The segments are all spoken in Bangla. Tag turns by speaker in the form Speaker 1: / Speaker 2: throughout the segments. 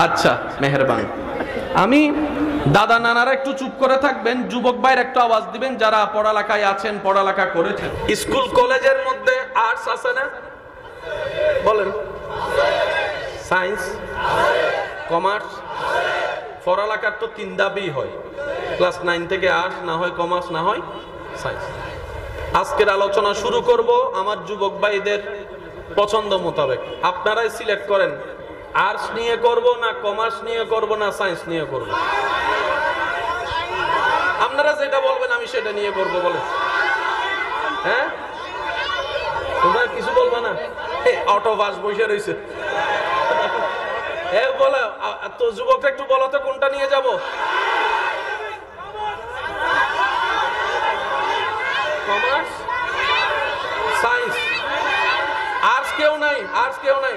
Speaker 1: আচ্ছা মেহেরবান, আমি দাদা নানারা একটু চুপ করে থাকবেন, যুবক ভাইয়ের একটু আওয়াজ দিবেন যারা পড়ালেখায় আছেন, পড়ালেখা করেছেন। স্কুল কলেজের মধ্যে আর্টস আছে না? বলেন। সায়েন্স, কমার্স, পড়ালেখার তো 3 ধাপই হয়, ক্লাস 9 থেকে আর্টস, না হয় কমার্স, না হয় সায়েন্স। আজকের আলোচনা শুরু করব আমার যুবক ভাইদের পছন্দ মোতাবেক। আপনারাই সিলেক্ট করেন আর্টস নিয়ে করব না কমার্স নিয়ে করব না সায়েন্স নিয়ে করব। আপনারা যেটা বলবেন আমি সেটা নিয়ে করব। বলেন। হ্যাঁ, তোমরা কিছু বলবে না? অটো বাস বসে রয়েছে। বলে তো যুবকরা একটু বলো তো কোনটা নিয়ে যাব? কমার্স, সায়েন্স, আর্টস কেউ নাই? আর্টস কেউ নাই?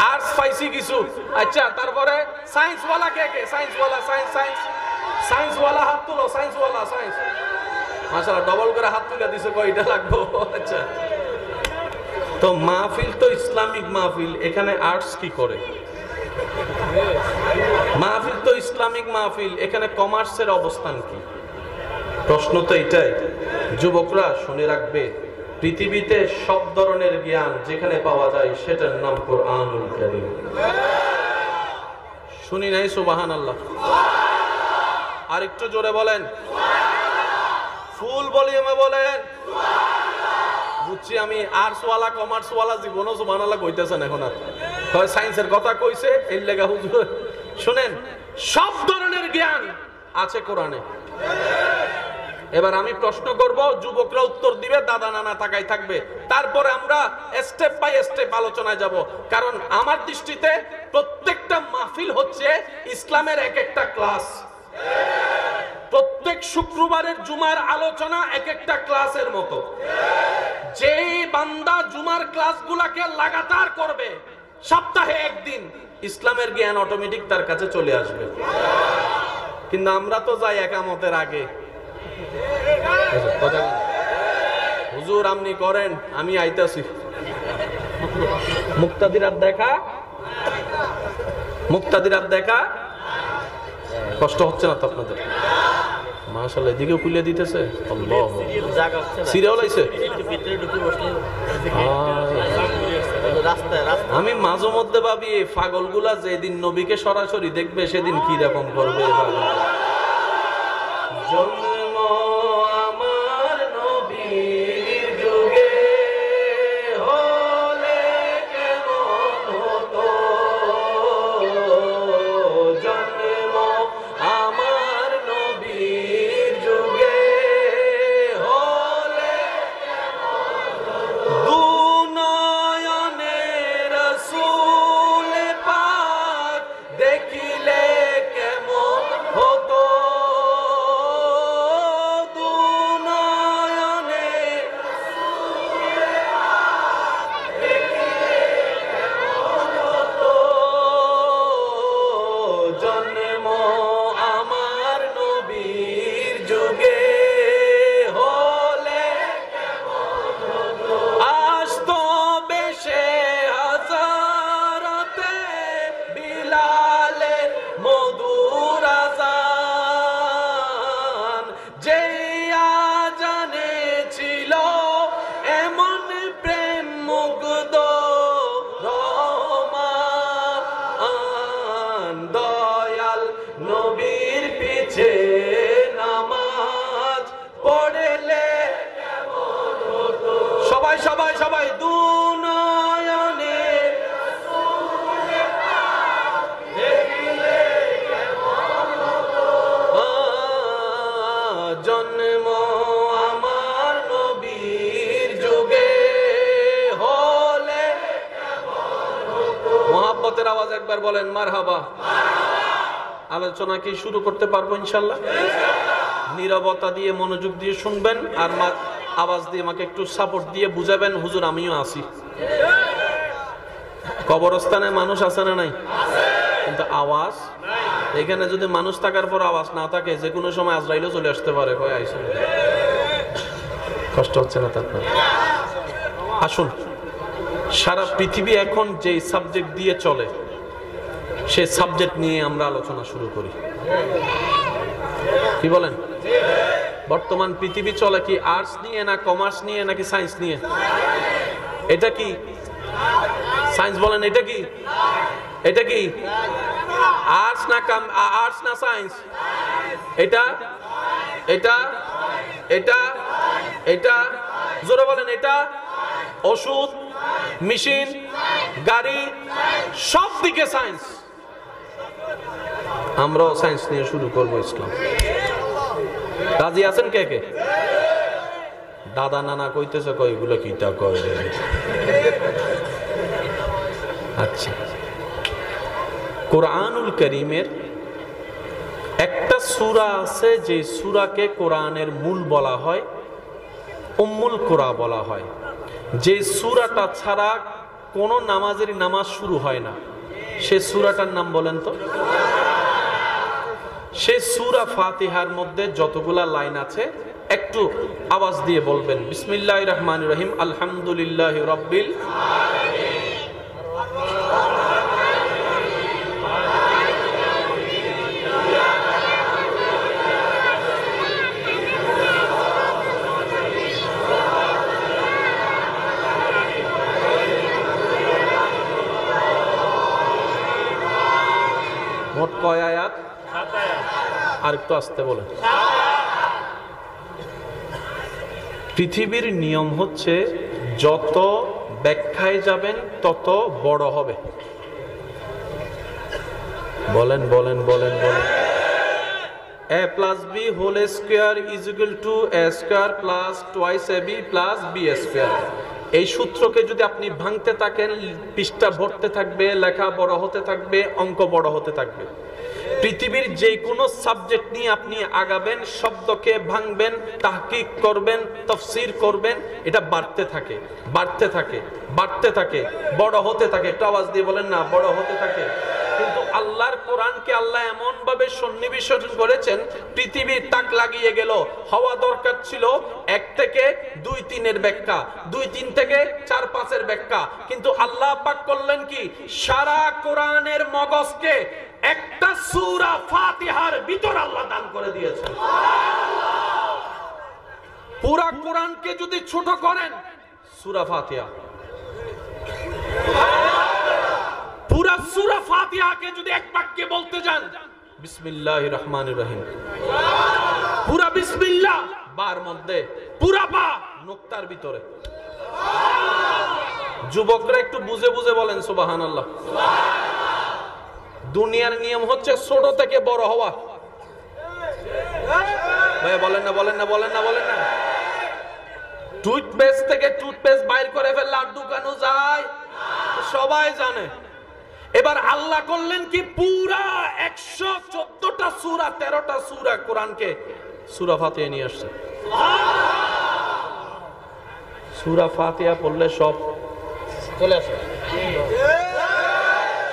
Speaker 1: আর্টস পাইছি কিছু। আচ্ছা, তারপরে সায়েন্স ওয়ালা কে কে? সায়েন্স ওয়ালা, সায়েন্স সায়েন্স সায়েন্স ওয়ালা হাত তুলো। সায়েন্স ওয়ালা, সায়েন্স। মাশাআল্লাহ, ডবল করে হাত তুলে দিছে। কয়টা লাগবে? আচ্ছা, তো মাহফিল তো ইসলামিক মাহফিল, এখানে আর্টস কি করে? মাহফিল তো ইসলামিক মাহফিল, এখানে কমার্সের অবস্থান কি? প্রশ্ন তো এটাই। যুবকরা শুনে রাখবে, পৃথিবীতে সব ধরনের জ্ঞান যেখানে পাওয়া যায় সেটার নাম কোরআনুল কারীম। শুনি নাই? সুবহানাল্লাহ। আর একটু জোরে বলেন, ফুল ভলিউমে বলেন। বুঝছি আমি, আর্টস ওয়ালা কমার্স ওয়ালা জীবনও সুবহানাল্লাহ কইতেছেন এখন। আর কয় সায়েন্সের কথা কইছে এই লেগা হুজুর। শুনেন, সব ধরনের জ্ঞান আছে কোরআনে। এবার আমি প্রশ্ন করব, যুবকরা উত্তর দিবে, দাদা নানা তাকাই থাকবে। তারপরে আমরা স্টেপ বাই স্টেপ আলোচনায় যাব। কারণ আমার দৃষ্টিতে প্রত্যেকটা মাহফিল হচ্ছে ইসলামের এক একটা ক্লাস। প্রত্যেক শুক্রবারের জুমার আলোচনা এক একটা ক্লাসের মতো। যেই বান্দা জুমার ক্লাসগুলোকে লাগাতার করবে, সপ্তাহে একদিন, ইসলামের জ্ঞান অটোমেটিক তার কাছে চলে আসবে। কিন্তু আমরা তো যাই একামতের আগে। হুজুর আপনি করেন, আমি আইতাছি। মুক্তাদিরাত দেখা, মুক্তাদিরাত দেখা কষ্ট হচ্ছে না তো আপনাদের? মাশাআল্লাহ, এদিকেও খুলে দিতেছে। আল্লাহ, সিরিয়াল আইছে। আমি মাঝে মধ্যে ভাবি এই পাগলগুলা যেদিন নবীকে সরাসরি দেখবে সেদিন কি রকম করবে। জন্ম আমার নবীর যুগে হলে কেমন হতো, জন্ম আমার নবীর যুগে হলে দুনয়নে রাসূল পাক দেখিলে কেমন হতো, দুনয়নে জন্ম আমার নবীর যুগে হলে আসতো বেশে হাজারতে বিলালের মধুর আযান, যেই আযানে ছিল এমন প্রেম মুগ্ধ রহমান, দয়াল নবীর পিছে নামাজ পড়লে সবাই সবাই সবাই দুনয়নে জন্ম আমার নবীর যুগে হলে। মোহাব্বতের আওয়াজ একবার বলেন মারহাবা। আলোচনা কি শুরু করতে পারবো ইনশাআল্লাহ? নীরবতা দিয়ে মনোযোগ দিয়ে শুনবেন, আর আওয়াজ দিয়ে আমাকে একটু সাপোর্ট দিয়ে বুঝাবেন হুজুর আমিও আছি। কবরস্থানে মানুষ আছে না নাই? কিন্তু আওয়াজ, এখানে যদি মানুষ থাকার পর আওয়াজ না থাকে, যে কোনো সময় আজরাইলও চলে আসতে পারে। কষ্ট হচ্ছে না? তারপর আসুন সারা পৃথিবী এখন যে সাবজেক্ট দিয়ে চলে সে সাবজেক্ট নিয়ে আমরা আলোচনা শুরু করি। কি বলেন? বর্তমান পৃথিবী চলে কি আর্টস নিয়ে, না কমার্স নিয়ে, নাকি সায়েন্স নিয়ে? এটা কি সায়েন্স? বলেন এটা কি? এটা কি আর্টস না সায়েন্স? এটা এটা এটা এটা জোরে বলেন। এটা ওষুধ, মেশিন, গাড়ি, সব দিকে সায়েন্স। আমরাও সায়েন্স নিয়ে শুরু করবো ইসলাম। রাজি আছেন কে কে? দাদা নানা কইতেছে, কই এগুলো কিটা কয়? আচ্ছা, কোরআনুল কারীমের একটা সূরা আছে যে সূরাকে কোরআনের মূল বলা হয়, উম্মুল কোরআন বলা হয়। যে সূরাটা ছাড়া কোন নামাজের নামাজ শুরু হয় না, সে সূরাটার নাম বলেন তো? সে সূরা ফাতিহার মধ্যে যতগুলা লাইন আছে একটু আওয়াজ দিয়ে বলবেন, বিসমিল্লাহির রহমানির রহিম, আলহামদুলিল্লাহি রাব্বিল আলামিন। মোট কয় আয়াত? আর একটু আসতে বলেন। পৃথিবীর নিয়ম হচ্ছে যত ব্যাখ্যায় যাবেন তত বড় হবে। বলেন বলেন বলেন বলেন। a plus b whole square is equal to a square plus twice ab plus b square। এই সূত্রকে যদি আপনি ভাঙতে থাকেন, পৃষ্ঠা ভরতে থাকবে, লেখা বড় হতে থাকবে, অঙ্ক বড় হতে থাকবে। পৃথিবীর যে কোনো সাবজেক্ট নিয়ে আপনি আগাবেন, শব্দকে ভাঙবেন, তাহকিক করবেন, তাফসীর করবেন, এটা বাড়তে থাকে বাড়তে থাকে বাড়তে থাকে, বড় হতে থাকে। একটু আওয়াজ দিয়ে বলেন না, বড় হতে থাকে। কিন্তু আল্লাহর কোরআনকে আল্লাহ এমন ভাবে সন্নিবেশন করেছেন, পৃথিবীর তাক লাগিয়ে গেল। হওয়া দরকার ছিল 1 থেকে 2-3 ব্যাখ্যা, 2-3 থেকে 4-5 ব্যাখ্যা, কিন্তু আল্লাহ পাক করলেন কি, সারা কোরআনের মগজকে একটা সূরা ফাতিহার ভিতর আল্লাহ দান করে দিয়েছেন। পুরা কোরআনকে যদি ছোট করেন, সূরা ফাতিহা, পুরা সূরা ফাতিহাকে যদি এক বাক্যে বলতে যান, বিসমিল্লাহির রহমানির রহিম, পুরা বিসমিল্লাহ বার মধ্যে, পুরা বা নুকতার ভিতরে। যুবকরা একটু বুঝে বুঝে বলেন সুবহানাল্লাহ। দুনিয়ার নিয়ম হচ্ছে ছোট থেকে বড় হওয়া। ভাই বলেন না বলেন না বলেন না বলেন না। টুথপেস্ট থেকে টুথপেস্ট বাইর করে ফেললে আর দোকানও যায়, সবাই জানে। এবার আল্লাহ করলেন কি, পুরা 114টা সূরা, 13টা সূরা কোরআনকে সূরা ফাতিহা নিয়ে আসছে। সূরা ফাতিহা পড়লে সব চলে আসে।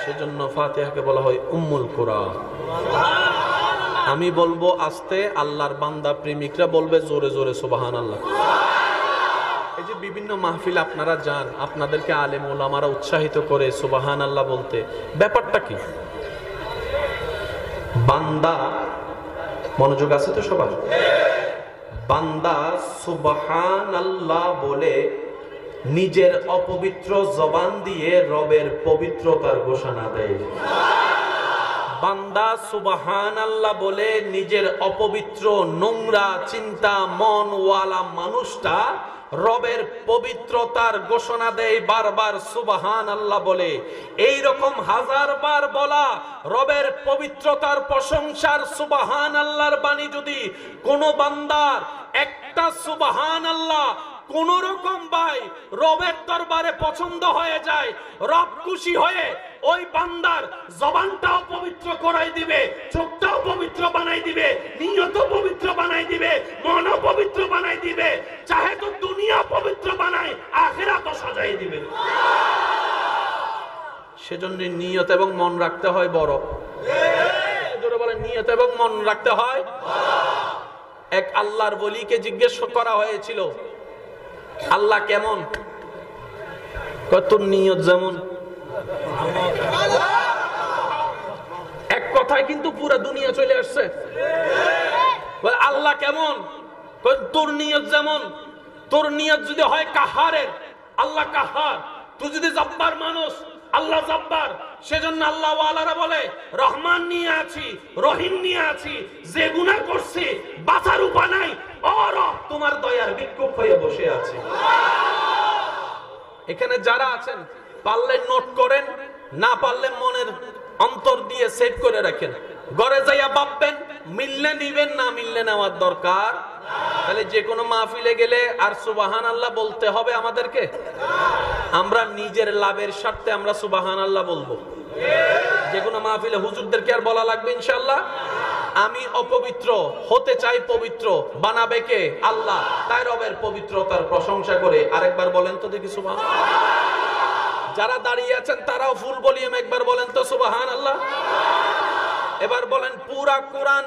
Speaker 1: সেজন্য ফাতিহাকে বলা হয় উম্মুল কোরআন। আমি বলবো আস্তে, আল্লাহর বান্দা প্রেমিকরা বলবে জোরে জোরে সুবহানাল্লাহ। এই যে বিভিন্ন মাহফিল আপনারা যান, আপনাদেরকে আলেম ওলামারা উৎসাহিত করে সুবহানাল্লাহ বলতে, ব্যাপারটা কি? বান্দা, মনোযোগ আছে তো সবার? বান্দা সুবহানাল্লাহ বলে নিজের অপবিত্র জবান দিয়ে রবের পবিত্রতার ঘোষণা দেয়। বান্দা সুবহানাল্লাহ বলে নিজের অপবিত্র নোংরা চিন্তা মনওয়ালা মানুষটা রবের পবিত্রতার ঘোষণা দেয় বারবার সুবহানাল্লাহ বলে। এই রকম হাজারবার বলা রবের পবিত্রতার প্রশংসার সুবহানাল্লাহর বাণী যদি কোন বান্দার একটা সুবহানাল্লাহ কোন রকম ভাই রবের দরবারে পছন্দ হয়ে যায়, রব খুশি হয়ে ওই বান্দার জবানটাও পবিত্র করাই দিবে, চোখটাও পবিত্র বানাই দিবে, নিয়ত পবিত্র বানাই দিবে, মনও পবিত্র বানাই দিবে, চাহে তো দুনিয়া পবিত্র বানায়, আখিরাতও সাজাই দিবে। সেজন্য নিয়ত এবং মন রাখতে হয় বড়। জোরে বলেন, নিয়ত এবং মন রাখতে হয়। এক আল্লাহর ওলিকে জিজ্ঞেস করা হয়েছিল, আল্লাহ কেমন? তোর নিয়ত যেমন, এক কথায় কিন্তু পুরো দুনিয়া চলে আসছে। আল্লাহ কেমন? তোর নিয়ত যেমন। তোর নিয়ত যদি হয় কাহারের, আল্লাহ কাহার। তুই যদি জব্বার মানুষ, আল্লাহ জব্বার। সেজন্য আল্লাহ ওয়ালারা বলে রহমান নিয়ে আছি, রহিম নিয়ে আছি, যে গুনাহ করছি বাঁচার উপায় নাই, আর তোমার দয়ার ভিক্ষুক হয়ে বসে আছে। এখানে যারা আছেন পারলে নোট করেন, না পারলে মনের অন্তর দিয়ে সেভ করে রাখেন। ঘরে যাইয়া ভাববেন, মিললে নিবেন, না মিললে নেওয়ার দরকার। তাহলে যে কোনো মাহফিলে গেলে আর সুবহানাল্লাহ বলতে হবে আমাদেরকে? আমরা নিজের লাভের স্বার্থে আমরা সুবহানাল্লাহ বলবো। যে কোনো মাহফিলে হুজুরদেরকে আর বলা লাগবে ইনশাআল্লাহ? আমি অপবিত্র হতে চাই পবিত্র বানাবে কে? আল্লাহ। তাই রবের পবিত্রতার প্রশংসা করে আরেকবার বলেন তো দেখি সুবহানাল্লাহ। যারা দাঁড়িয়ে আছেন তারাও ফুল ভলিউম একবার বলেন তো সুবহানাল্লাহ। এবার বলেন পুরা কোরআন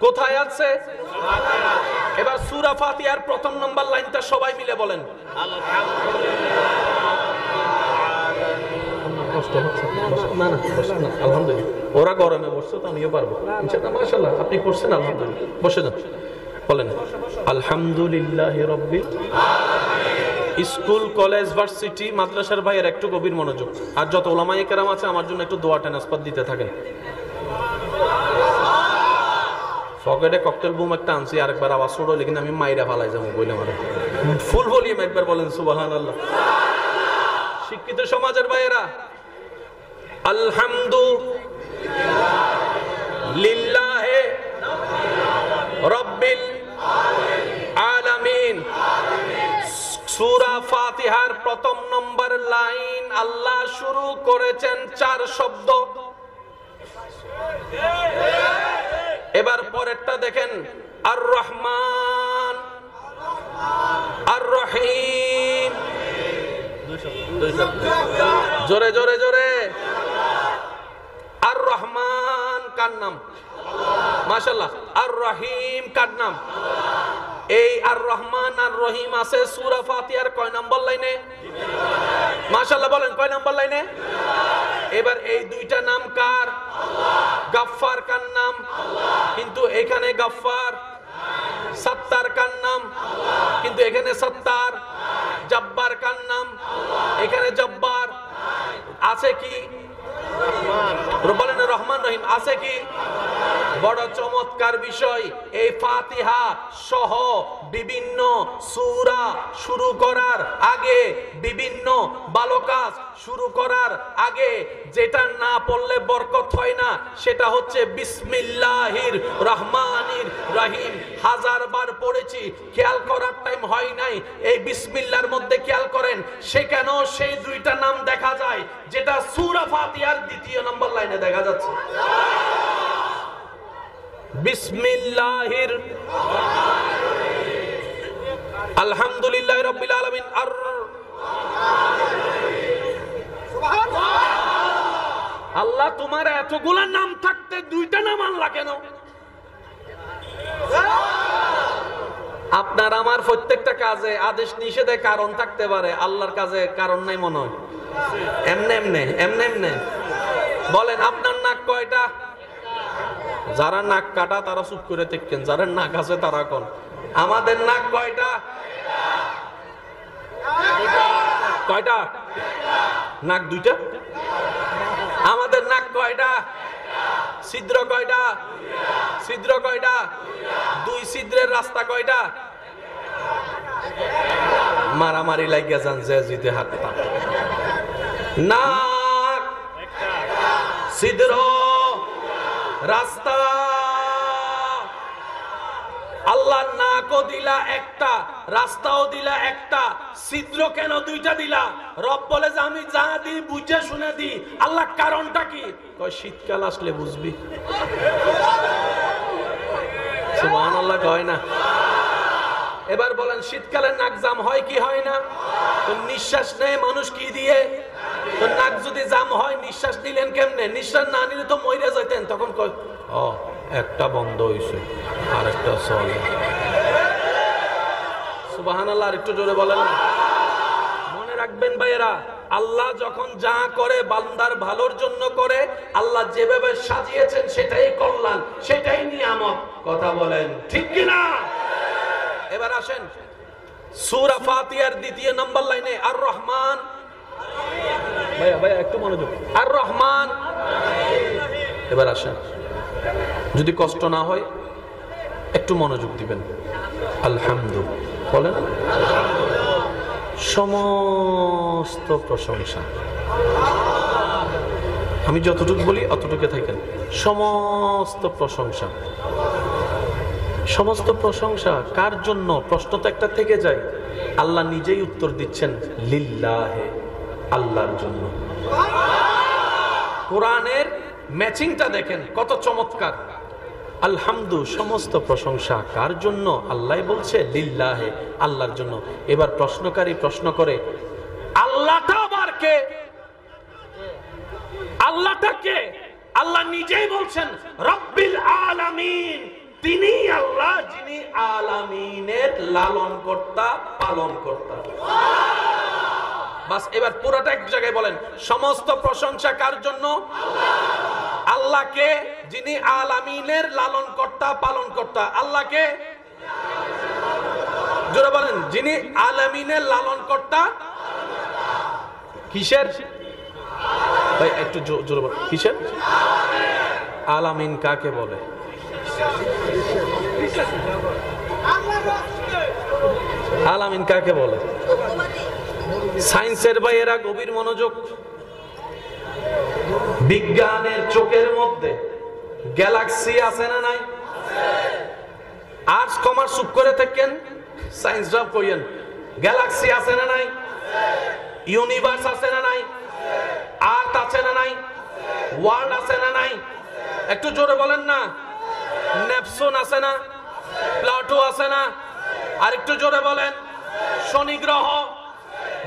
Speaker 1: কোথায় আছে? এবার সূরা ফাতিহার প্রথম নম্বর লাইনটা সবাই মিলে বলেন। আলহামদুলিল্লাহ। ওরা গরমে বসছে তো আমিও পারবো ইনশাআল্লাহ। মাশাআল্লাহ, আপনি করছেন আলহামদুলিল্লাহ। বসে যান, বলেন আলহামদুলিল্লাহি রাব্বিল আলামিন। স্কুল, কলেজ, ভার্সিটি, মাদ্রাসার ভাইয়ের একটু গভীর মনোযোগ। আর যত উলামায়ে কেরাম আছে আমার জন্য একটু দোয়া টেনাসপাত দিতে থাকেন। পকেটে ককটেল বুম একটা আনছি, আরেকবার আওয়াজ ছোট হলে কিন্তু আমি মাইরা ফালাই যাবো বইলে মারে। ফুল ভলিউম একবার বলেন সুবহানাল্লাহ। শিক্ষিত সমাজের ভাইয়েরা, আলহামদুলিল্লাহি রাব্বিল আলামিন। সূরা ফাতিহার প্রথম নম্বর লাইন আল্লাহ শুরু করেছেন 4 শব্দ। এবার পরেরটা দেখেন, আর রহমান, আর রহিম। জোরে জোরে জোরে। আর রহমান কার নাম? মাশাআল্লাহ। আর রহিম কার নাম? এই আর রহমান আর রহিম আছে সূরা ফাতিহার কয় নম্বর লাইনে? মাশাআল্লাহ, বলেন কয় নম্বর লাইনে? এবার এই দুইটা নাম কার? গাফফার কার নাম? কিন্তু এখানে গাফফার। সত্তার কার নাম? কিন্তু এখানে সত্তার। জব্বার কার নাম? এখানে জব্বার। আছে কি? বলেন রহমান রহিম আছে কি? বড় চমৎকার বিষয়, এই ফাতিহা সহ বিভিন্ন সূরা শুরু করার আগে, বিভিন্ন ভালো কাজ শুরু করার আগে যেটা না পড়লে বরকত হয় না, সেটা হচ্ছে বিসমিল্লাহির রহমানির রহিম। 1000 বার পড়েছি, খেয়াল করার টাইম হয় নাই। এই বিসমিল্লাহর মধ্যে খেয়াল করেন, সেখানেও সেই দুইটা নাম দেখা যায় যেটা সূরা ফাতিহার দ্বিতীয় নম্বর লাইনে দেখা যাচ্ছে। বিসমিল্লাহির আলহামদুলিল্লাহি রাব্বিল আলামিন। আর আল্লাহ, তোমার এতগুলা নাম থাকতে দুইটা নাম আল্লাহ কেন? আপনার আমার প্রত্যেকটা কাজে আদেশ নিষেধে কারণ থাকতে পারে, আল্লাহর কাজে কারণ নাই মনে হয়। এমনে এমনে এমনে এমনে বলেন, আপনার নাক কয়টা? যারা নাক কাটা তারা চুপ করে থাকেন, যারা নাক আছে তারা কোন। আমাদের নাক কয়টা? কয়টা? নাক দুইটা। আমাদের নাক কয়টা? ছিদ্র কয়টা? ছিদ্র কয়টা? 2 ছিদ্রের রাস্তা কয়টা? মারামারি লাগিয়া যান যে জিতে হাত। নাক, ছিদ্র, রাস্তা। আল্লাহ নাকও দিলা একটা, রাস্তাও দিলা একটা, ছিদ্র কেন দুইটা দিলা? রব বলে যে আমি যা দিই বুঝে শুনে দিই। আল্লাহ কারণটা কি? কয় শীতকাল আসলে বুঝবি। সুবহানাল্লাহ কয় না? এবার বলেন, শীতকালে নাক জাম হয় কি হয় না? নিঃশ্বাস নেয় মানুষ কি দিয়ে? তো নাক যদি জাম হয় নিঃশ্বাস নিলেন কেমনে? নিঃশ্বাস না নিলে তো মইরা যাইতেন। তখন কয় ও একটা বন্ধ হইছে আর একটা চলে। সুবহানাল্লাহ, আর একটু জোরে বলেন। মনে রাখবেন ভাইয়েরা, আল্লাহ যখন যা করে বান্দার ভালোর জন্য করে। আল্লাহ যেভাবে সাজিয়েছেন সেটাই কল্যাণ, সেটাই নিয়ামত। কথা বলেন ঠিক কিনা? এবার আসেন সূরা ফাতিহার দ্বিতীয় নম্বর লাইনে আর রহমান, ভাইয়া একটু মনোযোগ, আর রহমান। এবার আসেন, যদি কষ্ট না হয় একটু মনোযোগ দিবেন। আলহামদুলিল্লাহ বলেন। সমস্ত প্রশংসা, আমি যতটুকু বলি অতটুকু থাকেন। সমস্ত প্রশংসা, সমস্ত প্রশংসা কার জন্য? প্রশ্ন তো একটা থেকে যায়। আল্লাহ নিজেই উত্তর দিচ্ছেন, লিল্লাহে, আল্লাহর জন্য। কোরআনের ম্যাচিংটা দেখেন কত চমৎকার। আলহামদু, সমস্ত প্রশংসা কার জন্য? আল্লাহ বলছে লিল্লাহে, আল্লাহর জন্য। এবার প্রশ্নকারী প্রশ্ন করে, আল্লাহটা আবার কে? আল্লাহটা কে? আল্লাহ নিজেই বলছেন রব্বিল আলামিন। তিনি আল্লাহ যিনি আলামিনের লালন কর্তা, পালন কর্তা। বাস, এবার পুরোটা এক জায়গায় বলেন, সমস্ত প্রশংসা কার জন্য? আল্লাহকে, যিনি আলামিনের লালন কর্তা, পালন কর্তা। আল্লাহকে জোরে বলেন, যিনি আলামিনের লালন কর্তা। কিসের ভাই? একটু জোরে বলেন, কিসের? আলামিন কাকে বলে? আলামিন কাকে বলে? সায়েন্সের ভাইয়েরা গভীর মনোযোগ। বিজ্ঞানের চোখের মধ্যে গ্যালাক্সি আছে না নাই? আর্টস কমার্স চুপ করে থাকেন, সায়েন্স জব কইেন। গ্যালাক্সি আছে না নাই? ইউনিভার্স আছে না নাই? আর্থ আছে না নাই? ওয়ার্ল্ড আছে না নাই? একটু জোরে বলেন না। নেপচুন আছে না? প্লাটো আছে না? আর একটু জোরে বলেন। শনি গ্রহ,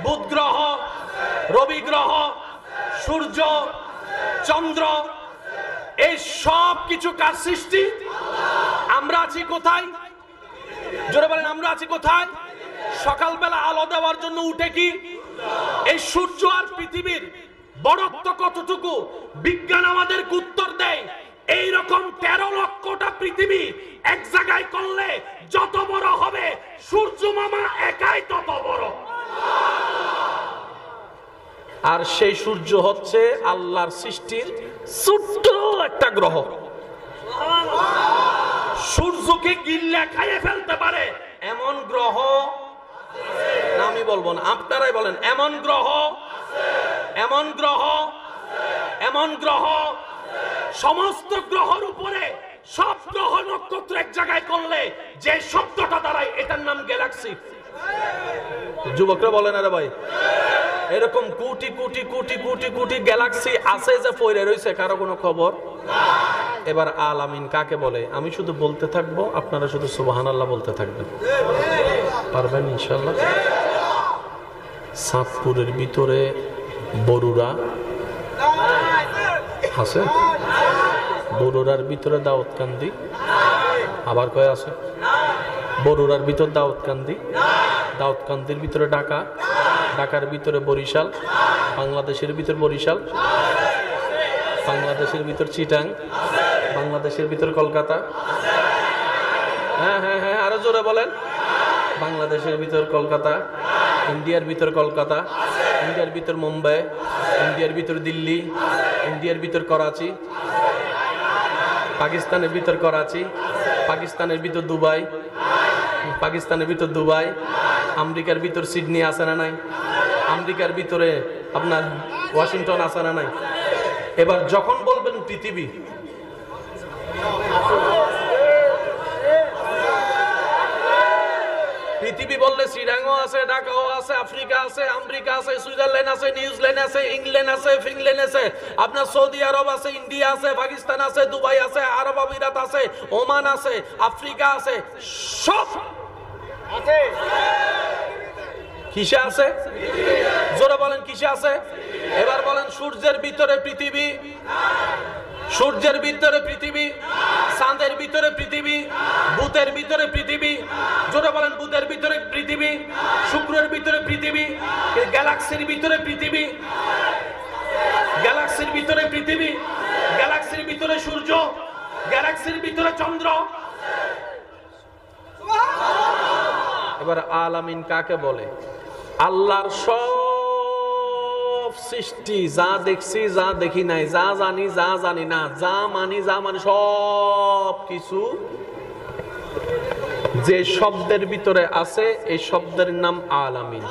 Speaker 1: বুধ গ্রহ, রবি গ্রহ, সূর্য, চন্দ্র, এই সব কিছু কার সৃষ্টি? আমরা আছি কোথায়? জোরে বলেন, আমরা আছি কোথায়? সকালবেলা আলো দেওয়ার জন্য উঠে কি? এই সূর্য আর পৃথিবীর বড়ত্ব কতটুকু বিজ্ঞান আমাদেরকে উত্তর দেয়। এইরকম 13 লক্ষটা পৃথিবী এক জায়গায় করলে যত বড় হবে, সূর্য মামা একাই তত বড়। আর সেই সূর্য হচ্ছে আল্লাহর সৃষ্টির ছোট্ট একটা গ্রহ। সূর্যকে গিল্লা খাইয়ে ফেলতে পারে এমন গ্রহ না, আমি বলবো না, আপনারাই বলেন। এমন গ্রহ, এমন গ্রহ, এমন গ্রহ, সমস্ত গ্রহের উপরে সব গ্রহ নক্ষত্র এক জায়গায় করলে যে শব্দটা দাঁড়ায়, এটার নাম গ্যালাক্সি। যুবকরা বলেন, আরে ভাই, এরকম কোটি কোটি কোটি কোটি কোটি গ্যালাক্সি আছে যে পড়ে রয়েছে, কারো কোনো খবর। এবার আলামিন কাকে বলে? আমি শুধু বলতে থাকবো, আপনারা শুধু সুবহানাল্লাহ বলতে থাকবেন। পারবেন ইনশাআল্লাহ? সাতপুরের ভিতরে বরুড়া আছে, বরুড়ার ভিতরে দাউদকান্দি, আবার কয় আছে? বরুড়ার ভিতর দাউদকান্দি, দাউদকান্দির ভিতরে ঢাকা, ঢাকার ভিতরে বরিশাল, বাংলাদেশের ভিতর বরিশাল, বাংলাদেশের ভিতর চিটাং, বাংলাদেশের ভিতর কলকাতা। হ্যাঁ হ্যাঁ হ্যাঁ, আরো জোরে বলেন। বাংলাদেশের ভিতর কলকাতা, ইন্ডিয়ার ভিতর কলকাতা, ইন্ডিয়ার ভিতর মুম্বাই, ইন্ডিয়ার ভিতর দিল্লি, ইন্ডিয়ার ভিতর করাচি, পাকিস্তানের ভিতর করাচি, পাকিস্তানের ভিতর দুবাই, পাকিস্তানের ভিতর দুবাই, আমেরিকার ভিতর সিডনি আছে না নাই? আমেরিকার ভিতরে আপনার ওয়াশিংটন আছে না নাই? এবার যখন বলবেন পৃথিবী, পৃথিবী বললে শ্রীলঙ্কা আছে, ঢাকাও আছে, আফ্রিকা আছে, আমেরিকা আছে, সুইজারল্যান্ড আছে, নিউজিল্যান্ড আছে, ইংল্যান্ড আছে, ফিনল্যান্ড আছে, আপনার সৌদি আরব আছে, ইন্ডিয়া আছে, পাকিস্তান আছে, দুবাই আছে, আরব আমিরাত আছে, ওমান আছে, আফ্রিকা আছে, সব আছে। কিসে আছে? জোরে বলেন, কিসে আছে? এবার বলেন, সূর্যের ভিতরে পৃথিবী, সূর্যের ভিতরে পৃথিবী, চাঁদের ভিতরে পৃথিবী, বুধের ভিতরে পৃথিবী, জোরে বলেন বুধের ভিতরে পৃথিবী, শুক্রের ভিতরে পৃথিবী, গ্যালাক্সির ভিতরে পৃথিবী, গ্যালাক্সির ভিতরে পৃথিবী, গ্যালাক্সির ভিতরে সূর্য, গ্যালাক্সির ভিতরে চন্দ্র। এবার আলামিন কাকে বলে? আল্লাহর সব সৃষ্টি, যা দেখছি যা দেখি নাই, যা জানি যা জানি না, যা মানি যা মানি, সব কিছু যে শব্দের ভিতরে আছে এই শব্দের নাম আলামিন।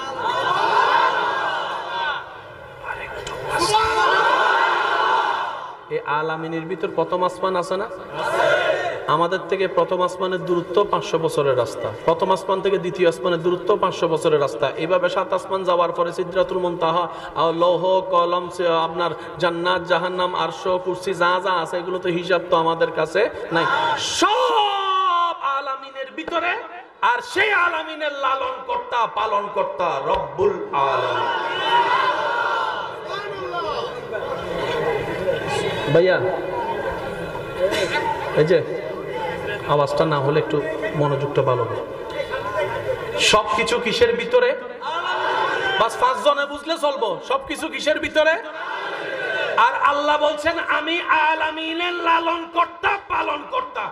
Speaker 1: এই আলামিনের ভিতর প্রথম আসমান আছে না? আমাদের থেকে প্রথম আসমানের দূরত্ব 500 বছরের রাস্তা, প্রথম আসমান থেকে দ্বিতীয় আসমানের দূরত্ব 500 বছরের রাস্তা। এইভাবে 7 আসমান যাওয়ার পরে সিদরাতুল মুনতাহা, লৌহ কলম, আপনার জান্নাত জাহান্নাম আরশ কুরসি যা যা আছে এগুলো তো হিসাব তো আমাদের কাছে নাই। সব আলামিনের ভিতরে, আর সেই আলামিনের লালন কর্তা পালন কর্তা রব্বুল আলামিন। ভাইয়া এই যে আওয়াজটা না হলে একটু মনোযোগটা ভালো হবে। সবকিছু কিসের ভিতরে? বাস 5 জনে বুঝলে চলবো। সবকিছু কিসের ভিতরে? আর আল্লাহ বলছেন আমি আলামিনের লালন কর্তা পালন কর্তা।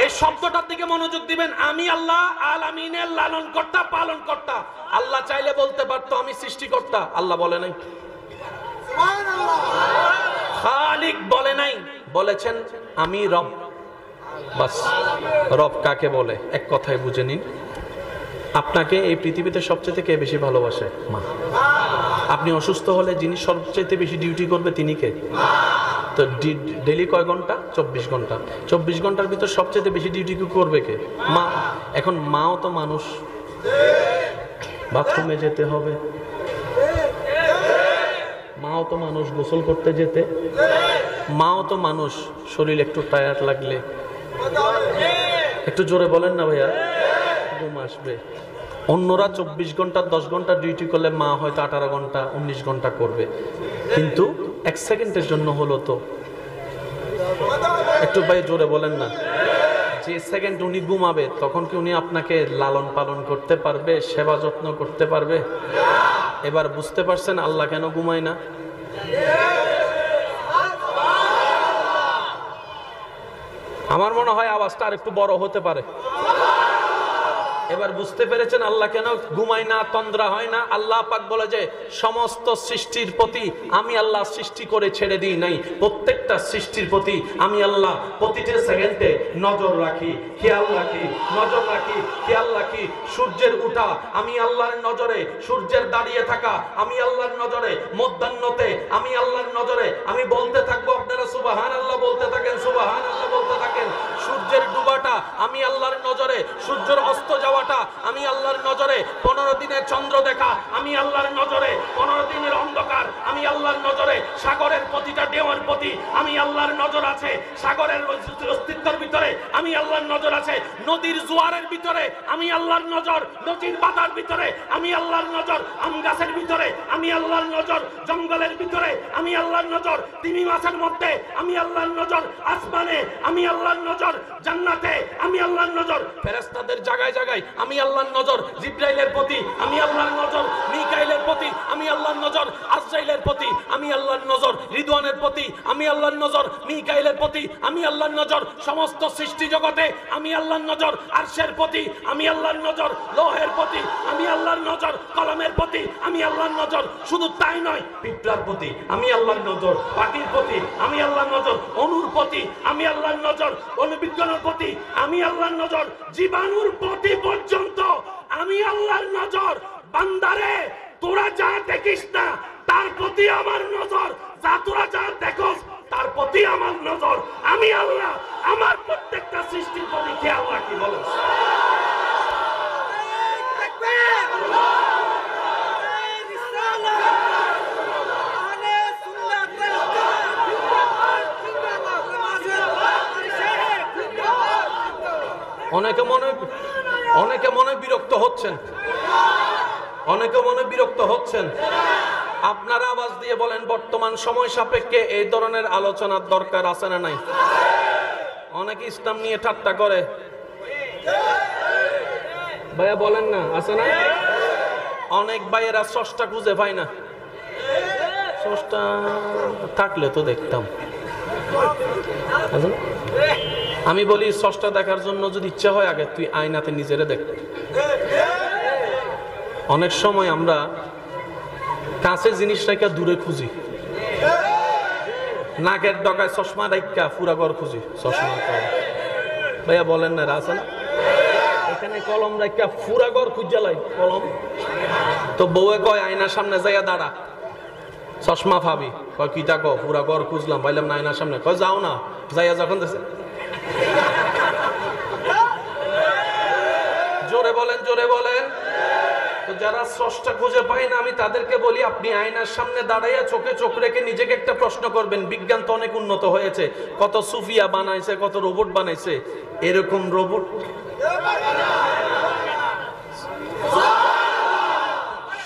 Speaker 1: এই শব্দটার দিকে মনোযোগ দিবেন। আমি আল্লাহ আলামিনের লালন কর্তা পালন কর্তা। আল্লাহ চাইলে বলতে পারতো আমি সৃষ্টিকর্তা, আল্লাহ বলে নাই। খালিক বলে নাই, বলেছেন আমি রব। বাস রব কাকে বলে এক কথায় বুঝে নিন। আপনাকে এই পৃথিবীতে সবচেয়ে কে বেশি ভালোবাসে? মা। আপনি অসুস্থ হলে যিনি সবচেয়ে বেশি ডিউটি করবে তিনি কে? তো ডেইলি কয় ঘন্টা? 24 ঘন্টা। 24 ঘন্টার ভিতর সবচেয়ে বেশি ডিউটি করবে কে? মা। এখন মাও তো মানুষ, বাথরুমে যেতে হবে, মাও তো মানুষ, গোসল করতে যেতে, মাও তো মানুষ, শরীর একটু টায়ার্ড লাগলে, একটু জোরে বলেন না ভাইয়া, ঘুম আসবে। অন্যরা 24 ঘন্টা 10 ঘন্টা ডিউটি করলে মা হয়তো 18 ঘন্টা 19 ঘন্টা করবে, কিন্তু 1 সেকেন্ডের জন্য হলো তো একটু ভাই জোরে বলেন না। যে সেকেন্ড উনি ঘুমাবে তখন কি উনি আপনাকে লালন পালন করতে পারবে, সেবা যত্ন করতে পারবে? এবার বুঝতে পারছেন আল্লাহ কেন ঘুমায় না? আমার মনে হয় আওয়াজটা আর একটু বড় হতে পারে। এবার বুঝতে পেরেছেন আল্লাহ কেন ঘুমায় না, তন্দ্রা হয় না? আল্লাহ পাক বলে যে সমস্ত সৃষ্টির প্রতি আমি আল্লাহ সৃষ্টি করে ছেড়ে দিই নাই, প্রত্যেকটা সৃষ্টির প্রতি আমি আল্লাহ প্রতিটা সেকেন্ডে নজর রাখি, খেয়াল রাখি, নজর রাখি, খেয়াল রাখি। সূর্যের উঠা আমি আল্লাহর নজরে, সূর্যের দাঁড়িয়ে থাকা আমি আল্লাহর নজরে, মধ্যাহ্নতে আমি আল্লাহর নজরে। আমি বলতে থাকবো, আপনারা সুবহানাল্লাহ বলতে থাকেন, সুবহানাল্লাহ বলতে থাকেন। সূর্যের ডুবাটা আমি আল্লাহর নজরে, সূর্যের অস্ত যাওয়াটা আমি আল্লাহর নজরে, 15 দিনের চন্দ্র দেখা আমি আল্লাহর নজরে, 15 দিনের অন্ধকার আমি আল্লাহর নজরে। সাগরের প্রতিটা ঢেউয়ের প্রতি আমি আল্লাহর নজর আছে, সাগরের অস্তিত্বের ভিতরে আমি আল্লাহর নজর আছে। নদীর জোয়ারের ভিতরে আমি আল্লাহর নজর, নদীর বাতার ভিতরে আমি আল্লাহর নজর, আম গাছের ভিতরে আমি আল্লাহর নজর, জঙ্গলের ভিতরে আমি আল্লাহর নজর, তিমি মাছের মধ্যে আমি আল্লাহর নজর, আসমানে আমি আল্লাহর নজর, জান্নাতে আমি আল্লাহর নজর, ফেরেশতাদের জায়গায় জায়গায় আমি আল্লাহর নজর, জিবরাইলের প্রতি আমি আল্লাহর নজর, মিকাইলের প্রতি আমি আল্লাহর নজর, আজরাইলের প্রতি আমি আল্লাহর নজর, রিদওয়ানের প্রতি আমি আল্লাহর নজর, মিকাইলের প্রতি আমি আল্লাহর নজর, সমস্ত সৃষ্টি জগতে আমি আল্লাহর নজর, আরশের প্রতি আমি আল্লাহর নজর, লৌহের প্রতি আমি আল্লাহর নজর, কলমের প্রতি আমি আল্লাহর নজর। শুধু তাই নয়, পিঁপড়ার প্রতি আমি আল্লাহর নজর, পাখির প্রতি আমি আল্লাহর নজর, অণুর প্রতি আমি আল্লাহর নজর, অনুবিজ্ঞানের প্রতি আমি আল্লাহর নজর, জীবাণুর প্রতি পর্যন্ত আমি আল্লাহর নজর। বান্দারে তোরা যা দেখিস না তার প্রতি আমার নজর, যা তোরা যা দেখোস তার প্রতি আমার নজর। আমি আল্লাহ আমার প্রত্যেকটা সৃষ্টির প্রতি খেয়াল রাখি। বলো অনেকে মনে বিরক্ত হচ্ছেন, অনেকে মনে বিরক্ত হচ্ছেন। আপনারা আওয়াজ দিয়ে বলেন, বর্তমান সময় সাপেক্ষে এই ধরনের আলোচনার দরকার আছে না নাই? অনেকে ইসলাম নিয়ে ঠাট্টা করে, ভাইয়া বলেন না, আছে না? অনেক ভাইয়েরা স্রষ্টা খুঁজে পায় না। স্রষ্টা থাকলে তো দেখতাম। আমি বলি, স্রষ্টা দেখার জন্য যদি ইচ্ছা হয়, আগে তুই আয়নাতে নিজেরে দেখ। অনেক সময় আমরা কাছে জিনিস রেখে দূরে খুঁজি, নাকের ডগায় চশমা রাখা পুরা ঘর খুঁজি। চশমা ভাইয়া বলেন না, আছে না? এখানে কলম রাখা পুরা ঘর খুঁজা লাই কলম। তো বউয়ে কয়, আয়নার সামনে যাইয়া দাঁড়া, চশমা পাবি। কয় কি তাকো, পুরা ঘর খুঁজলাম, পাইলাম না আয়নার সামনে। কয় যাও না, যাইয়া যখন দেখছে। জোরে বলেন, জোরে বলেন। তো যারা স্রষ্টা খুঁজে পায় না, আমি তাদেরকে বলি, আপনি আয়নার সামনে দাঁড়াইয়া চোখে চোখ রেখে নিজেকে একটা প্রশ্ন করবেন। বিজ্ঞান তো অনেক উন্নত হয়েছে, কত সুফিয়া বানাইছে, কত রোবট বানাইছে। এরকম রোবট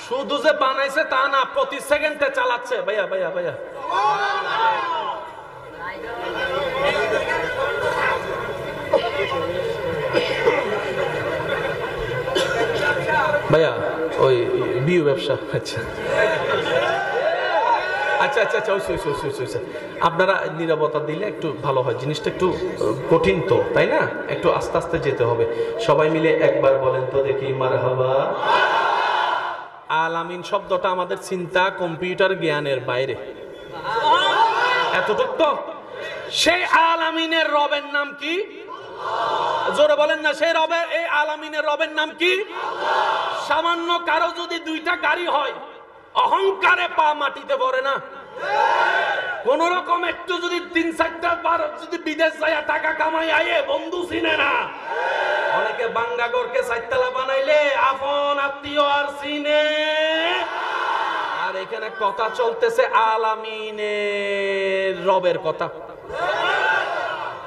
Speaker 1: শুধু যে বানাইছে তা না, প্রতি সেকেন্ডে চালাচ্ছে। ভাইয়া ভাইয়া ভাইয়া ভাইয়া ওই বিউ ব্যবসা। আচ্ছা আচ্ছা আচ্ছা আচ্ছা, আপনারা নিরাপত্তা দিলে একটু ভালো হয়। জিনিসটা একটু কঠিন তো, তাই না? একটু আস্তে আস্তে যেতে হবে। সবাই মিলে একবার বলেন তো দেখি, মারহাবা। আলামিন শব্দটা আমাদের চিন্তা কম্পিউটার জ্ঞানের বাইরে, এতটুক তো। সেই আলামিনের রবের নাম কি? জোরে বলেন না, সেই রবের, এই আলামিনের রবের নাম কি? সামান্য কারো যদি দুইটা গাড়ি হয়, অহংকারে পা মাটিতে পড়ে না? কোন রকম একটু যদি 3-4টা বার যদি বিদেশ যায় টাকা কামাই আয়ে, বন্ধু চিনে না। অনেকে বাঙ্গাগরকে 4তলা বানাইলে আপন আত্মীয় আর চিনে। আর এখানে কথা চলতেছে আলামিনের রবের কথা।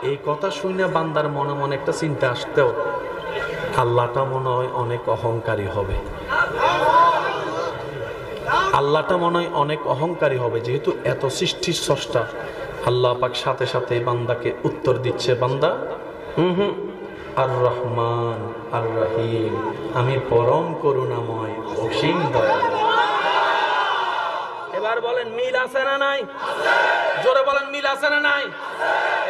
Speaker 1: এই কথা শুনে বান্দার মনে মনে একটা চিন্তা আসতেও, আল্লাহটা মনে হয় অনেক অহংকারী হবে। আল্লাহটা মনে হয় অনেক অহংকারী হবে, যেহেতু এত সৃষ্টির স্রষ্টা। আল্লাহ পাক সাথে সাথে বান্দাকে উত্তর দিচ্ছে, বান্দা আর রহমান আর রহিম, আমি পরম করুণাময়, অসীম দয়ালু। এবার বলেন, মিল আছে না নাই? জোরে বলেন, মিল আছে না নাই?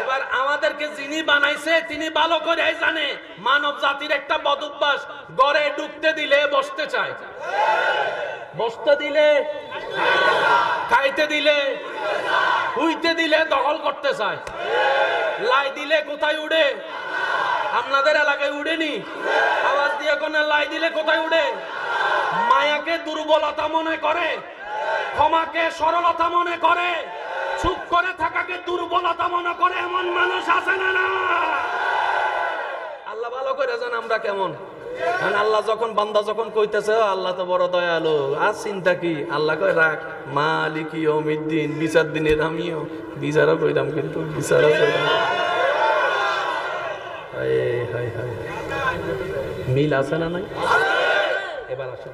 Speaker 1: এবার আমাদেরকে যিনি বানাইছে তিনি ভালো করে জানে মানব জাতির একটা বদ অভ্যাস, ঘরে ঢুকতে দিলে বসতে চায়, বসতে দিলে, খাইতে দিলে, হুইতে দিলে দখল করতে চায়, লাই দিলে কোথায় উড়ে? আপনাদের এলাকায় উড়েনি? আওয়াজ দিয়ে কোন লাই দিলে কোথায় উড়ে? মায়াকে দুর্বলতা মনে করে, ক্ষমাকে সরলতা মনে করে, চুপ করে থাকাকে দুর্বলতা মনে করে। এমন মানুষ আছে না? না, আল্লাহ ভালো করে জানেন আমরা কেমন। আল্লাহ যখন বান্দা যখন কইতেছে আল্লাহ তো বড় দয়ালু, আর চিন্তা কি? আল্লাহ কয় রাখ, মালিক ইয়াউমিদ্দিন, বিচার দিনের আমিও বিচারও কইরাম, কিন্তু বিচারও কইরাম। মিল আছে না নাই? এবার আসেন,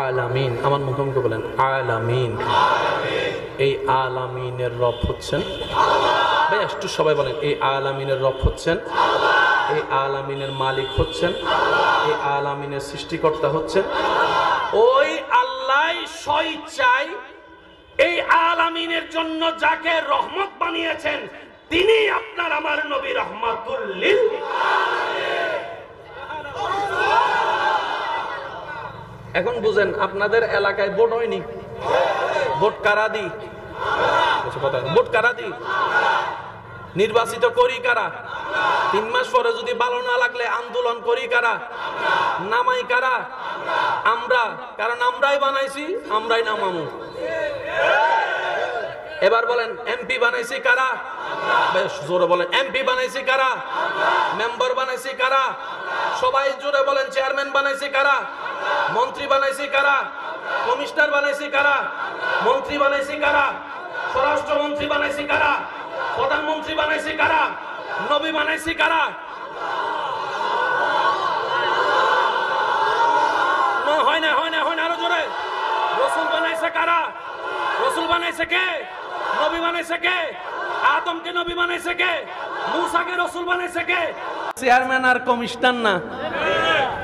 Speaker 1: আলামিন, আমার মুখোমুখি বলেন আলামিন। এই আলামিনের রব হচ্ছেন ভাই, একটু সবাই বলেন, এই আলামিনের রব হচ্ছেন, এই আলামিনের মালিক হচ্ছেন, এই আলামিনের সৃষ্টিকর্তা হচ্ছেন ওই আল্লাহ। স্বেচ্ছায় এই আলামিনের জন্য যাকে রহমত বানিয়েছেন, তিনি আপনার আমার নবী রাহমাতুল লিল আলামিন। এখন বুঝেন, আপনাদের এলাকায় ভোট হয়নি, ভোট কারা দি? ভোট কারা দি? নির্বাচিত করি কারা? 3 মাস পরে যদি ভালো না লাগলে আন্দোলন করি কারা? নামাই কারা? আমরা, কারণ আমরাই বানাইছি, আমরাই নামামু। এবার বলেন, এমপি বানাইছি কারা? বেশ জোরে বলেন, এমপি বানাইছি কারা? মেম্বার বানাইছি কারা? সবাই জোরে বলেন, চেয়ারম্যান বানাইছি কারা? মন্ত্রী বানাইছি কারা? কমিশনার বানাইছি কারা? মন্ত্রী বানাইছি কারা? স্বরাষ্ট্রমন্ত্রী বানাইছি কারা? প্রধানমন্ত্রী বানাইছি কারা? নবী বানাইছি কারা? হয় না, হয় না, হয় না, আরো জোরে। রসুল বানাইছে বানাইছে কে? নবী বানাইছে কে? আদমকে নবী বানাইছে কে? মূসাকে রাসূল বানাইছে কে? চেয়ারম্যান আর কমিশনার না?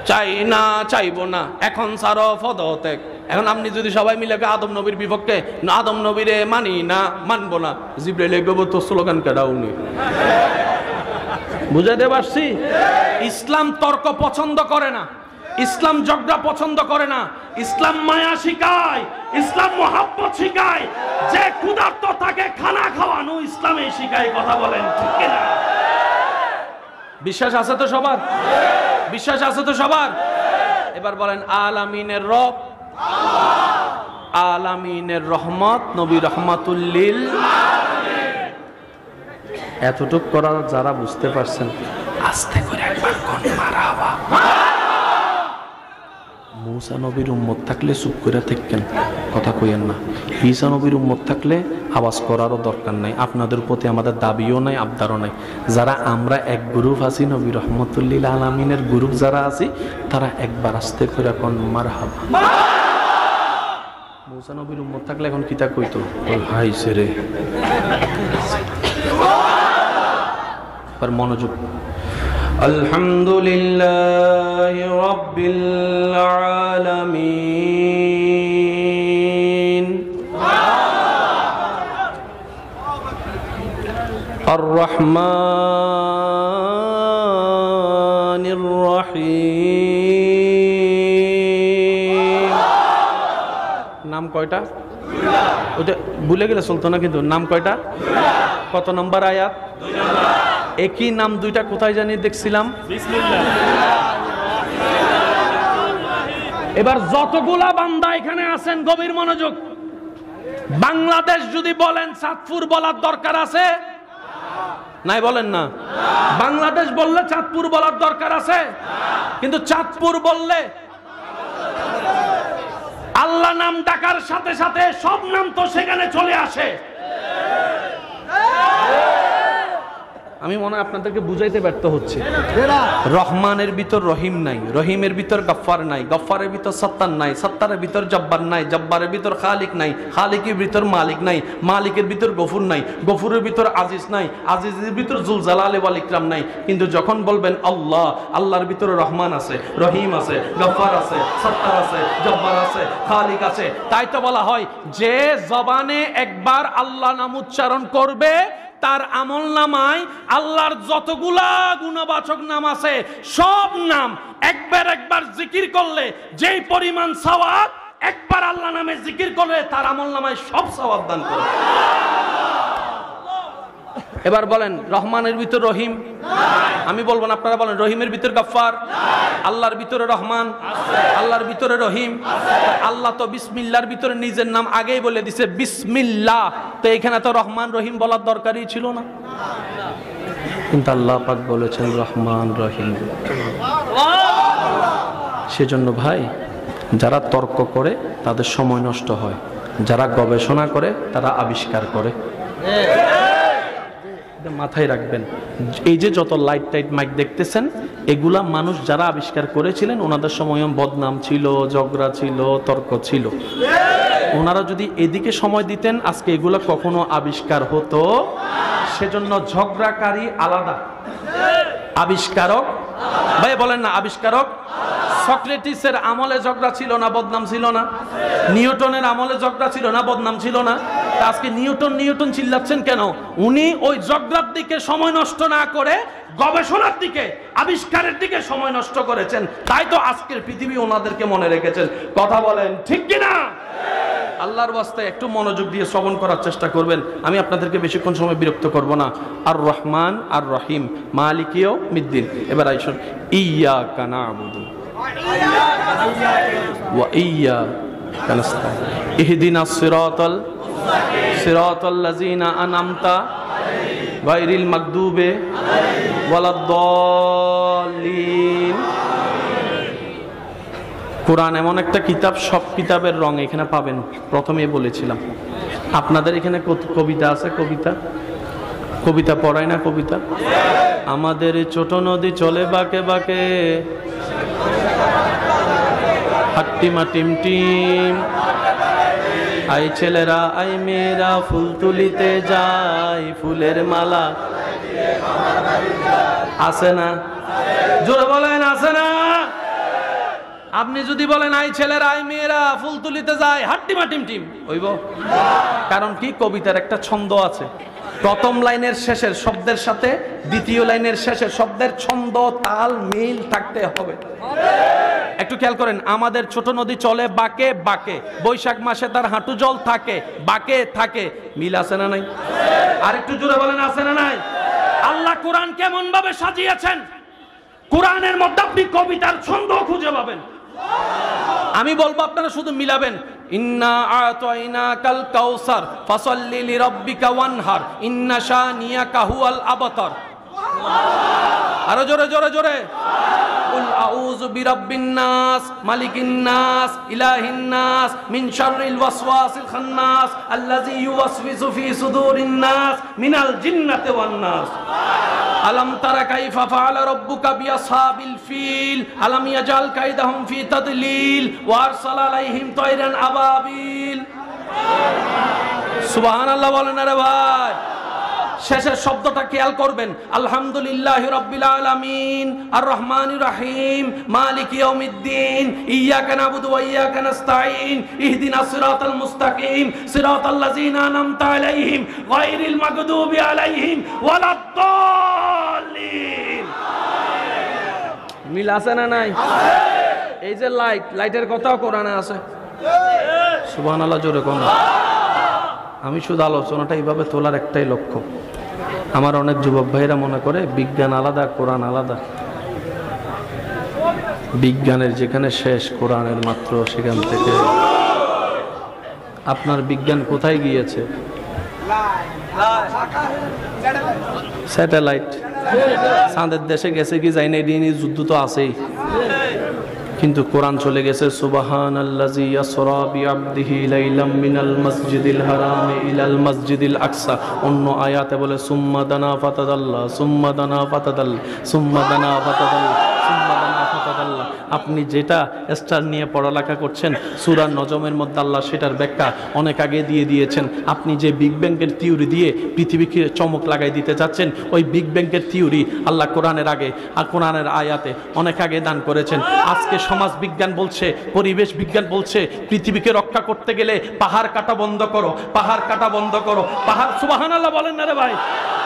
Speaker 1: চাই না, চাইবো না, এখন সারো পদত্যাগ। এখন আপনি যদি সবাই মিলে আদম নবীর বিপক্ষে, আদম নবীরে মানি না, মানবো না, জিবরাইল এগোবো তো স্লোগান কাটাউনি। বুঝাতে পারছি? ইসলাম তর্ক পছন্দ করে না, ইসলাম ঝগড়া পছন্দ করে না, ইসলাম মায়া শিখায়, ইসলাম মোহাব্বত শিখায়। যে ক্ষুধার্ত তাকে খানা খাওয়ানো ইসলামে শিখায়। কথা বলেন ঠিক কিনা? বিশ্বাস আছে তো সবার? বিশ্বাস আছে তো সবার? এবার বলেন আলামিনের রব, আলামিনের রহমত, নবী রহমাতুল লিল আলামিন। এতটুক করা যারা বুঝতে পারছেন আস্তে করে একবার কোন মারহাবা। মূসা নবীর উম্মত থাকলে চুপ করে থাকেন, কথা কইেন না। ঈসা নবীর উম্মত থাকলে আওয়াজ করারও দরকার নাই। আপনাদের প্রতি আমাদের দাবিও নাই, আবদারও নাই। যারা আমরা এক গ্রুপ আছি, নবী রহমতুল্লিল আলামিনের গ্রুপ যারা আছি, তারা একবার আস্তে করে কোন মারহাবা। মূসা নবীর উম্মত থাকলে এখন কিতা কইতো? ওই ভাই সেরে। মনোযোগ। আলহামদুলিল্লাহি রাব্বিল আলামিন, আর রহমানির রহিম। নাম কয়টা? ওটা ভুলে গেলে চলতো না, কিন্তু নাম কয়টা? কত নম্বর আয়াত? একই নাম দুইটা কোথায় জানি দেখছিলাম? এবার যতগুলা বান্দা এখানে আছেন গভীর মনোযোগ। বাংলাদেশ যদি বলেন চাঁদপুর বলার দরকার আছে নাই? বলেন না। বাংলাদেশ বললে চাঁদপুর বলার দরকার আছে, কিন্তু চাঁদপুর বললে আল্লাহ নাম ডাকার সাথে সাথে সব নাম তো সেখানে চলে আসে। আমি মনে হয় আপনাদেরকে বুঝাইতে ব্যর্থ হচ্ছে। রহমানের ভিতর রহিম নাই, রহিমের ভিতর গফফার নাই, গফফারের ভিতর সত্তার নাই, সত্তারের ভিতর জব্বার নাই, জব্বারের ভিতর খালিক নাই, খালিকের ভিতর মালিক নাই, মালিকের ভিতর গফুর নাই, গফুরের ভিতর আজিজ নাই, আজিজের ভিতর জুল জালালি ওয়াল ইকরাম নাই। কিন্তু যখন বলবেন আল্লাহ, আল্লাহর ভিতরে রহমান আছে, রহিম আছে, গফফার আছে, সত্তার আছে, জব্বার আছে, খালিক আছে। তাই তো বলা হয় যে জবানে একবার আল্লাহ নাম উচ্চারণ করবে, তার আমল নামায় আল্লাহর যতগুলা গুণবাচক নাম আছে সব নাম একবার জিকির করলে যেই পরিমাণ সওয়াব, একবার আল্লাহ নামে জিকির করলে তার আমল নামায় সব সওয়াব দান করে। এবার বলেন রহমানের ভিতর রহিম? আমি বলবো না, আপনারা বলেন রহিমের ভিতর গফফার, আল্লাহর ভিতরে রহমান, আল্লাহর ভিতরে রহিম। আল্লাহ তো বিসমিল্লাহর ভিতরে নিজের নাম আগেই বলে দিছে বিসমিল্লাহ, তো এখানে তো রহমান রহিম বলার দরকারই ছিল না। কিন্তু আল্লাহ পাক বলেছেন রহমান রহিম। সেজন্য ভাই, যারা তর্ক করে তাদের সময় নষ্ট হয়, যারা গবেষণা করে তারা আবিষ্কার করে। মাথায় রাখবেন, এই যে যত লাইট টাইট মাইক দেখতেছেন, এগুলা মানুষ যারা আবিষ্কার করেছিলেন ওনাদের সময় বদনাম ছিল, ঝগড়া ছিল, তর্ক ছিল। ওনারা যদি এদিকে সময় দিতেন আজকে এগুলা কখনো আবিষ্কার হতো। সেজন্য ঝগড়াকারী আলাদা, আবিষ্কারক ভাই বলেন না, আবিষ্কারক। সক্রেটিসের আমলে ঝগড়া ছিল না, বদনাম ছিল না? নিউটনের আমলে ঝগড়া ছিল না, বদনাম ছিল না? আজকে নিউটন চিল্লাচ্ছেন কেন? উনি ওই ঝগড়ার দিকে সময় নষ্ট না করে গবেষণার দিকে, আবিষ্কারের দিকে সময় নষ্ট করেছেন। তাই তো আজকের পৃথিবী ওনাদেরকে মনে রেখেছেন। কথা বলেন ঠিক কিনা? আল্লাহর ওয়াস্তে একটু মনোযোগ দিয়ে শ্রবণ করার চেষ্টা করবেন। আমি আপনাদেরকে বেশিক্ষণ সময় বিরক্ত করব না। আর রহমান আর রহিম, মালিকিও মিদ্দিন। এবার আইসুন, ইয়্যাকা না'বুদু ওয়া ইয়্যাকা নাস্তাঈন, ইহদিনাস সিরাতাল্লাযীনা আন'আমতা গায়রিল মাগদুবি ওয়ালাদ-দাল্লিন। কোরআন এমন একটা কিতাব, সব কিতাবের রং এখানে পাবেন। প্রথমে বলেছিলাম আপনাদের এখানে কবিতা আছে, কবিতা পড়ায় না? কবিতা আমাদের ছোট নদী চলে বাঁকে বাঁকে, হাট্টিমা টিম টিম, আই ছেলেরা আই মেয়েরা ফুল তুলিতে যায়, ফুলের মালা আছে না? জোরে বলেন আছে না? আপনি যদি বলেন আই ছেলেরা আই মেয়েরা ফুল তুলিতে যায়, হাট্টিমা টিম টিম হইব? কারণ কি, কবিতার একটা ছন্দ আছে, প্রথম লাইনের শেষের শব্দের সাথে দ্বিতীয় লাইনের শেষের শব্দের ছন্দ তাল মিল থাকতে হবে। একটু খেয়াল করেন, আমাদের ছোট নদী চলে বাঁকে বাঁকে, বৈশাখ মাসে তার হাঁটু জল থাকে, বাঁকে থাকে, মিল আছে না নাই? আর একটু জোরে বলেন আছে না নাই? আল্লাহ কোরআন কেমন ভাবে সাজিয়েছেন, কোরআনের মধ্যে আপনি কবিতার ছন্দ খুঁজে পাবেন। আমি বলবো আপনারা শুধু মিলাবেন, ইন্না আতাইনাকাল কাউসার ফাসাল্লি লিরাব্বিকা ওয়ানহার ইন্না শানিয়াকা হুয়াল আবতার। আরো জোরে জোরে জোরে, কুল আউযু বিরাব্বিন নাস মালিকিন নাস ইলাহিন নাস মিন শাররিল ওয়াসওয়াসিল খান্নাস আল্লাযী ইউওয়াসওয়িসু ফি সুদুরিন নাস মিনাল জিন্নাতি ওয়ান নাস। আলাম তারা কাইফা ফাআলা রাব্বুকা বিআসহাবিল ফিল আলাম ইয়াজাল কাইদাহুম ফি তাদলিল ওয়া আরসালা আলাইহিম তায়রান আবাবিল। সুবহানাল্লাহ বলেন রে ভাই। শেষের শব্দটা খেয়াল করবেন, আলহামদুলিল্লাহি রাব্বিল আলামিন আর রহমানির রহিম মালিকি ইয়াউমিদ্দিন ইয়্যাকা না'বুদু ওয়া ইয়্যাকা নাস্তাঈন ইহদিনাস সিরাতাল মুস্তাকিম সিরাতাল্লাযীনা আন'আমতা আলাইহিম গায়রিল মাগদুবি আলাইহিম ওয়ালাদ-দাল্লিন। মিল আছে না নাই? এই যে লাইটের কথাও কোরআনে আছে। সুবহানাল্লাহ জোরে কোন। আমি শুধু আলোচনাটা এইভাবে তোলার একটাই লক্ষ্য, আমার অনেক যুবক ভাইরা মনে করে বিজ্ঞান আলাদা কোরআন আলাদা। বিজ্ঞানের যেখানে শেষ কোরআনের মাত্র সেখান থেকে। আপনার বিজ্ঞান কোথায় গিয়েছে? স্যাটেলাইট চাঁদের দেশে গেছে কি যাই না, এই যুদ্ধ তো আছেই, কিন্তু কোরআন চলে গেছে সুবহানাল্লাযী ইয়াসরা বিআবদিহি লাইলাম মিনাল মাসজিদিল হারামি ইলাল মাসজিদিল আকসা। অন্য আয়াতে বলে সুম্মা দানা ফাতাদাল্লা সুম্মা দানা ফাতাদাল্লা সুম্মা দানা ফাতাদাল্লা সুম্মা দানা ফাতাদাল্লা। আপনি যেটা স্টার নিয়ে পড়ালেখা করছেন সূরা নজমের মধ্যে আল্লাহ সেটার ব্যাখ্যা অনেক আগে দিয়ে দিয়েছেন। আপনি যে বিগ ব্যাংকের থিওরি দিয়ে পৃথিবীকে চমক লাগাই দিতে চাচ্ছেন, ওই বিগ ব্যাংকের থিওরি আল্লাহ কোরআনের আগে আর কোরআনের আয়াতে অনেক আগে দান করেছেন। আজকে সমাজ বিজ্ঞান বলছে, পরিবেশ বিজ্ঞান বলছে পৃথিবীকে রক্ষা করতে গেলে পাহাড় কাটা বন্ধ করো, পাহাড় কাটা বন্ধ করো, পাহাড়। সুবহানাল্লাহ বলেন না রে ভাই।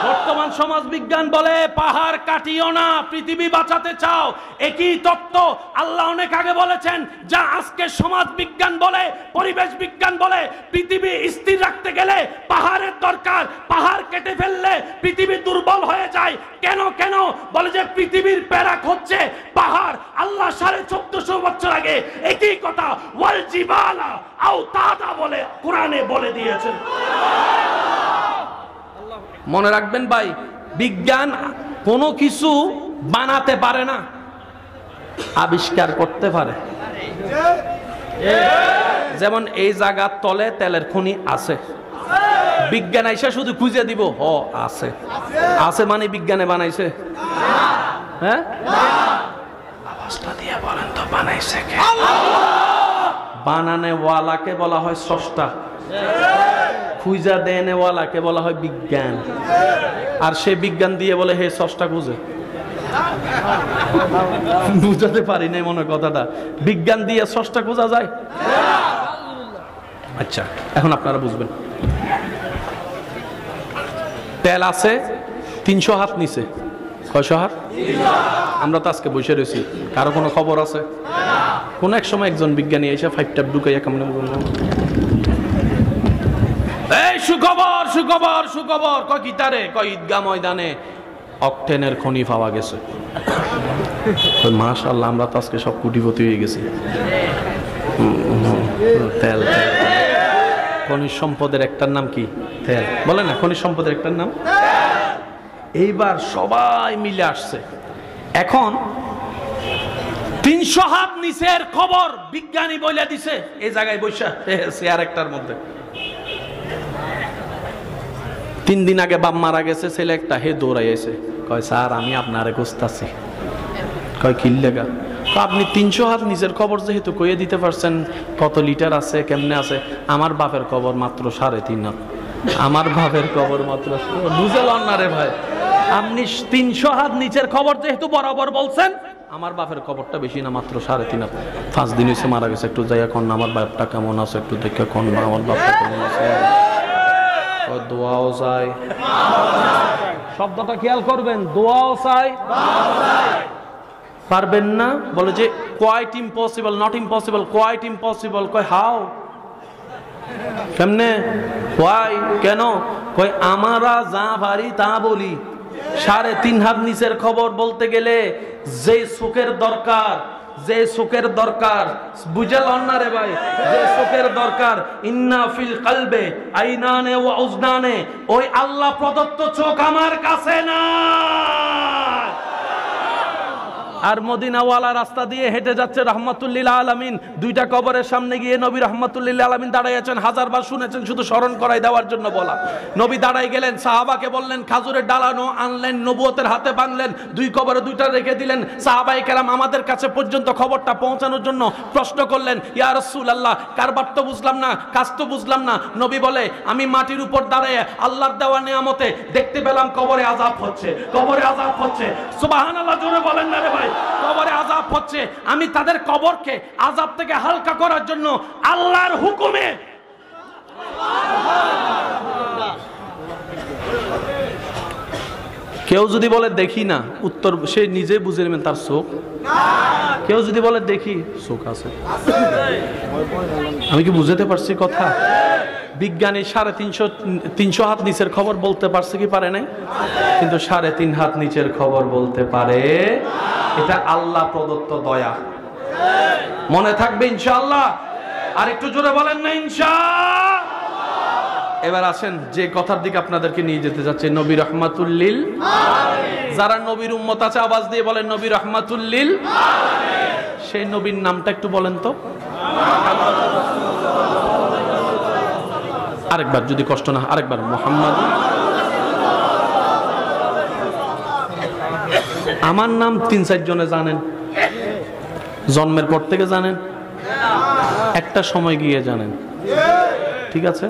Speaker 1: বর্তমান সমাজ বিজ্ঞান বলে পাহাড় কাটিও না, পৃথিবী বাঁচাতে চাও। একই তত্ত্ব আল্লাহ অনেক আগে বলেছেন। যা আজকে সমাজ বিজ্ঞান বলে, পরিবেশ বিজ্ঞান বলে পৃথিবী স্থির রাখতে গেলে পাহাড়ের দরকার, পাহাড় কেটে ফেললে পৃথিবী দুর্বল হয়ে যায়। কেন কেন বলে যে পৃথিবীর প্যারাক হচ্ছে পাহাড়। আল্লাহ 1450 বছর আগে একই কথা ওয়াল জিবালা আওতাদা বলে কোরআনে বলে দিয়েছেন। মনে রাখবেন ভাই, বিজ্ঞান কোনো কিছু বানাতে পারে না, আবিষ্কার করতে পারে। যেমন এই জায়গার তলে তেলের খনি আছে, বিজ্ঞান আইসা শুধু খুঁজে দিব হ আছে। আছে মানে বিজ্ঞানে বানাইছে? হ্যাঁ, আওয়াজটা দিয়ে বলেন তো বানাইছে কে? বানানে ওয়ালাকে বলা হয় স্রষ্টা, খুঁজা দেনে ওয়ালাকে বলা হয় বিজ্ঞান। আর সে বিজ্ঞান দিয়ে বলে হে স্রষ্টা খুঁজে। বুঝাতে পারি নাই মনে কথাটা। বিজ্ঞান দিয়ে স্রষ্টা খোঁজা যায়? আচ্ছা, এখন আপনারা বুঝবেন। তেল আছে 300 হাত নিচে। কয়শো হাত? আমরা তো আজকে বসে রয়েছি, কারো কোনো খবর আছে? কোন এক সময় একজন বিজ্ঞানী এসে 5 টাপ ঢুকাইয়া কেমন বলল, এই সুখবর সুখবর সুখবর। কয় কি তারে? কয় ঈদগাহ ময়দানে অকটেনের খনি পাওয়া গেছে। মাশাআল্লাহ, আমরা তো আজকে সব কোটিপতি হয়ে গেছি। তেল, খনিজ সম্পদের একটার নাম কি? তেল। বলে না খনিজ সম্পদের একটার নাম? এইবার সবাই মিলে আসছে। এখন 300 হাত নিচের খবর বিজ্ঞানী বলে দিছে এই জায়গায় বৈশা চেয়ার একটার মধ্যে। 3 দিন আগে বাপ মারা গেছে, ছেলে একটা হে দৌড়াইছে, কয় স্যার আমি আপনারে খুঁজতাছি। কয় কি লেগা? আপনি 300 হাত নিচের খবর যেহেতু কইয়ে দিতে পারছেন কত লিটার আছে কেমনে আছে, আমার বাপের কবর মাত্র 3.5 হাত, আমার বাপের কবর মাত্র, বুঝলেন না রে ভাই? আপনি 300 হাত নিচের খবর যেহেতু বরাবর বলছেন, আমার বাপের কবরটা বেশি না, মাত্র 3.5 হাত। 5 দিন হয়েছে মারা গেছে, একটু যাইয়া কোন আমার বাপটা কেমন আছে একটু দেখে কোন আমার বাপটা কেমন আছে, দোয়াও চাই। শব্দটা খেয়াল করবেন, দোয়াও চাই। পারবেন না বলে যে quite impossible, not impossible, quite impossible. কয় হাউ, কেমনে, ওয়াই, কেন? কয় আমরা যা পারি তা বলি। 3.5 হাত নিচের খবর বলতে গেলে যে সুখের দরকার, যে সুখের দরকার, বুঝলেন না রে ভাই? যে সুখের দরকার, ইন্না ফিল কলবে আইনানে ওয়া উজনানে, ওই আল্লাহ প্রদত্ত চোখ আমার কাছে না। আর মদিনাওয়ালা রাস্তা দিয়ে হেঁটে যাচ্ছে রহমাতুল লিল আলামিন, 2টা কবরের সামনে গিয়ে নবী রহমাতুল লিল আলামিন দাঁড়ায় আছেন। 1000বার শুনেছেন, শুধু স্মরণ করাই দেওয়ার জন্য বলা। নবী দাঁড়াই গেলেন, সাহাবাকে বললেন খাজুরের ডালানো আনলেন, নবুয়তের হাতে বাঁধলেন, 2 কবরে 2টা রেখে দিলেন। সাহাবায়ে কেরাম আমাদের কাছে পর্যন্ত খবরটা পৌঁছানোর জন্য প্রশ্ন করলেন, ইয়া রাসূলুল্লাহ, কারবার তো বুঝলাম না, কাজ তো বুঝলাম না। নবী বলে, আমি মাটির উপর দাঁড়িয়ে আল্লাহর দেওয়া নিয়ামতে দেখতে পেলাম কবরে আযাব হচ্ছে, কবরে আযাব হচ্ছে। সুবহানাল্লাহ, জোরে বলেন না রে ভাই? কবরে আযাব হচ্ছে, আমি তাদের কবরকে আযাব থেকে হালকা করার জন্য আল্লাহর হুকুমে কেউ যদি বলে দেখি না, উত্তর সে নিজে বুঝে নেবেন তার চোখ। কেউ যদি বলে দেখি, চোখ আছে। আমি কি বুঝাতে পারছি কথা? বিজ্ঞানী 350 হাত নিচের খবর বলতে পারছে কি পারে নাই? কিন্তু 3.5 হাত নিচের খবর বলতে পারে। এটা আল্লাহ প্রদত্ত দয়া, মনে থাকবে ইনশাআল্লাহ। আর একটু জোরে বলেন না ইনশাআল্লাহ। এবার আসেন যে কথার দিকে আপনাদেরকে নিয়ে যেতে যাচ্ছে, নবী রহমাতুল লিল আলামিন। যারা নবীর উম্মত আছে আওয়াজ দিয়ে বলেন নবী রহমাতুল লিল আলামিন। সেই নবীর নামটা একটু বলেন তো, আরেকবার যদি কষ্ট না, আরেকবার, মুহাম্মদ। আমার নাম 3-4 জনে জানেন, জন্মের পর থেকে জানেন, একটা সময় গিয়ে জানেন, ঠিক আছে?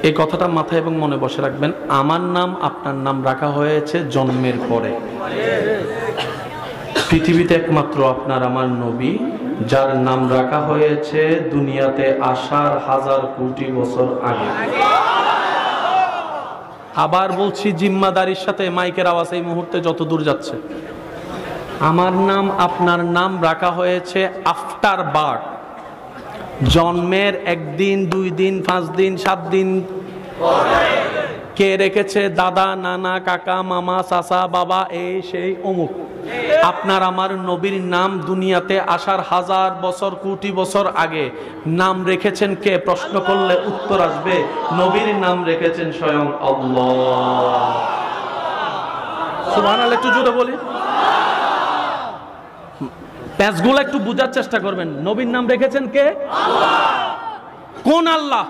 Speaker 1: এই কথাটা মাথায় এবং মনে বসে রাখবেন। আমার নাম আপনার নাম রাখা হয়েছে জন্মের পরে। পৃথিবীতে একমাত্র আপনার আমার নবী, যার নাম রাখা হয়েছে দুনিয়াতে আসার 1000 কোটি বছর আগে। আবার বলছি জিম্মাদারির সাথে, মাইকের আওয়াজ এই মুহূর্তে যত দূর যাচ্ছে, আমার নাম আপনার নাম রাখা হয়েছে আফটার বার্থ, জন্মের 1 দিন 2 দিন 5 দিন 7 দিন কে রেখেছে? দাদা, নানা, কাকা, মামা, চাচা, বাবা, এই সেই অমুক। আপনার আমার নবীর নাম দুনিয়াতে আসার 1000 বছর কোটি বছর আগে নাম রেখেছেন কে? প্রশ্ন করলে উত্তর আসবে, নবীর নাম রেখেছেন স্বয়ং আল্লাহ। সুবহানাল্লাহ, একটু জোরে বলি। প্যাচগুলো একটু বুঝার চেষ্টা করবেন। নবীর নাম রেখেছেন কে? আল্লাহ। কোন আল্লাহ?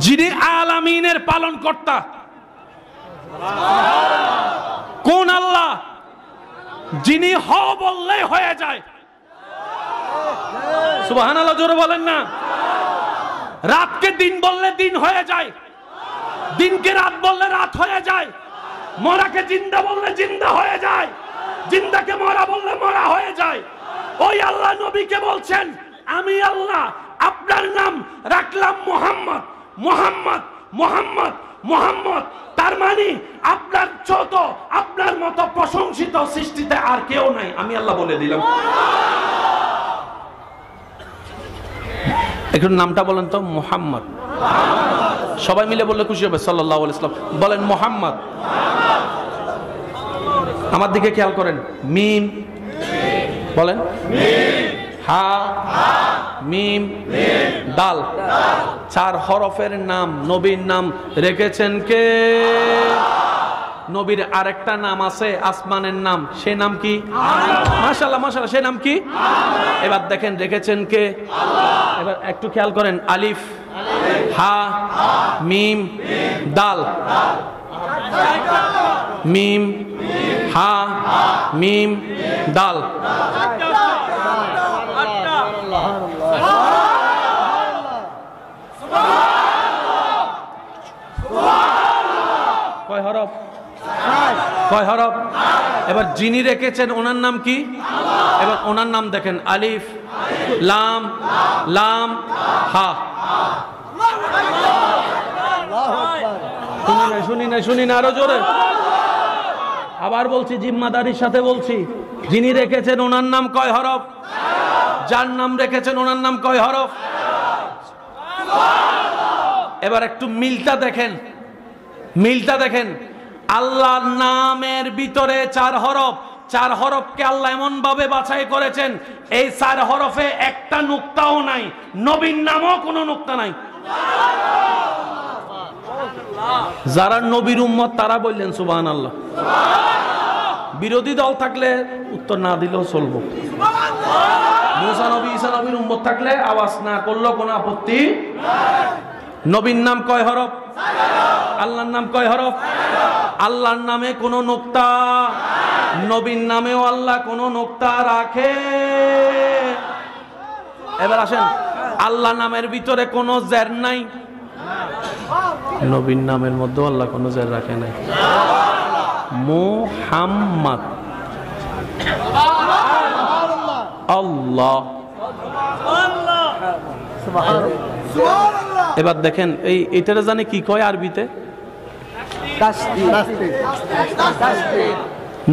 Speaker 1: যিনি আলামিনের পালন কর্তা। কোন আল্লাহ? যিনি হ বললেই হয়ে যায়। সুবহানাল্লাহ, জোরে বলেন না। রাতকে দিন বললে দিন হয়ে যায়, দিনকে রাত বললে রাত হয়ে যায়, মরাকে জিন্দা বললে জিন্দা হয়ে যায়, জিন্দাকে মরা বললে মরা হয়ে যায়। ওই আল্লাহ নবীকে বলছেন, আমি আল্লাহ আপনার নাম রাখলাম মুহাম্মদ, মুহাম্মদ, মুহাম্মদ, মুহাম্মদ। তার মানে আপনার ছোট, আপনার মতো প্রশংসিত সৃষ্টিতে আর কেউ নাই, আমি আল্লাহ বলে দিলাম। এখন নামটা বলেন তো, মুহাম্মদ। সবাই মিলে বললে খুশি হবে। সাল্লাল্লাহু আলাইহি ওয়াসাল্লাম বলেন, মুহাম্মদ। আমার দিকে খেয়াল করেন, মিম বলেন, হা, মিম, দাল, 4 হরফের নাম, নবীর নাম রেখেছেন কে? নবীর আরেকটা নাম আছে, আসমানের নাম, সে নাম কি? মাশাআল্লাহ, মাশাআল্লাহ, সে নাম কি? এবার দেখেন রেখেছেন কে? এবার একটু খেয়াল করেন, আলিফ, হা, মিম, দাল, মিম, হা মিম দাল। কয় হরফ? কয় হরফ? এবার যিনি রেখেছেন ওনার নাম কি? এবার ওনার নাম দেখেন, আলিফ লাম লাম হা। শুনি না আরো জোরে আবার বলছি, জিম্মাদারির সাথে বলছি, যিনি রেখেছেন ওনার নাম কয় হরফ? যার নাম রেখেছেন ওনার নাম কয় হরফ? এবার একটু মিলটা দেখেন, মিলটা দেখেন। আল্লাহর নামের ভিতরে 4 হরফ, 4 হরফকে আল্লাহ এমন ভাবে বাছাই করেছেন, এই 4 হরফে একটা নুক্তাও নাই, নবীর নামও কোনো নুক্তা নাই। যারা নবীর উম্মত তারা বললেন সুবহানাল্লাহ। বিরোধী দল থাকলে উত্তর না দিলেও চলবো। মুসা নবী ঈসা নবীর উম্মত থাকলে আওয়াজ না করলেও কোনো আপত্তি। নবীর নাম কয় হরফ? আল্লাহর নাম কয় হরফ? আল্লাহর নামে কোনো নুক্তা, নবীর নামেও আল্লাহ কোনো নুক্তা রাখে। এবার আসেন, আল্লাহ নামের ভিতরে কোনো জের নাই, নবীর নামের মধ্যে আল্লাহ কোনো জের রাখে নাই। মুহাম্মদ আল্লাহ। এবার দেখেন এইটারে জানে কি কয় আরবিতে?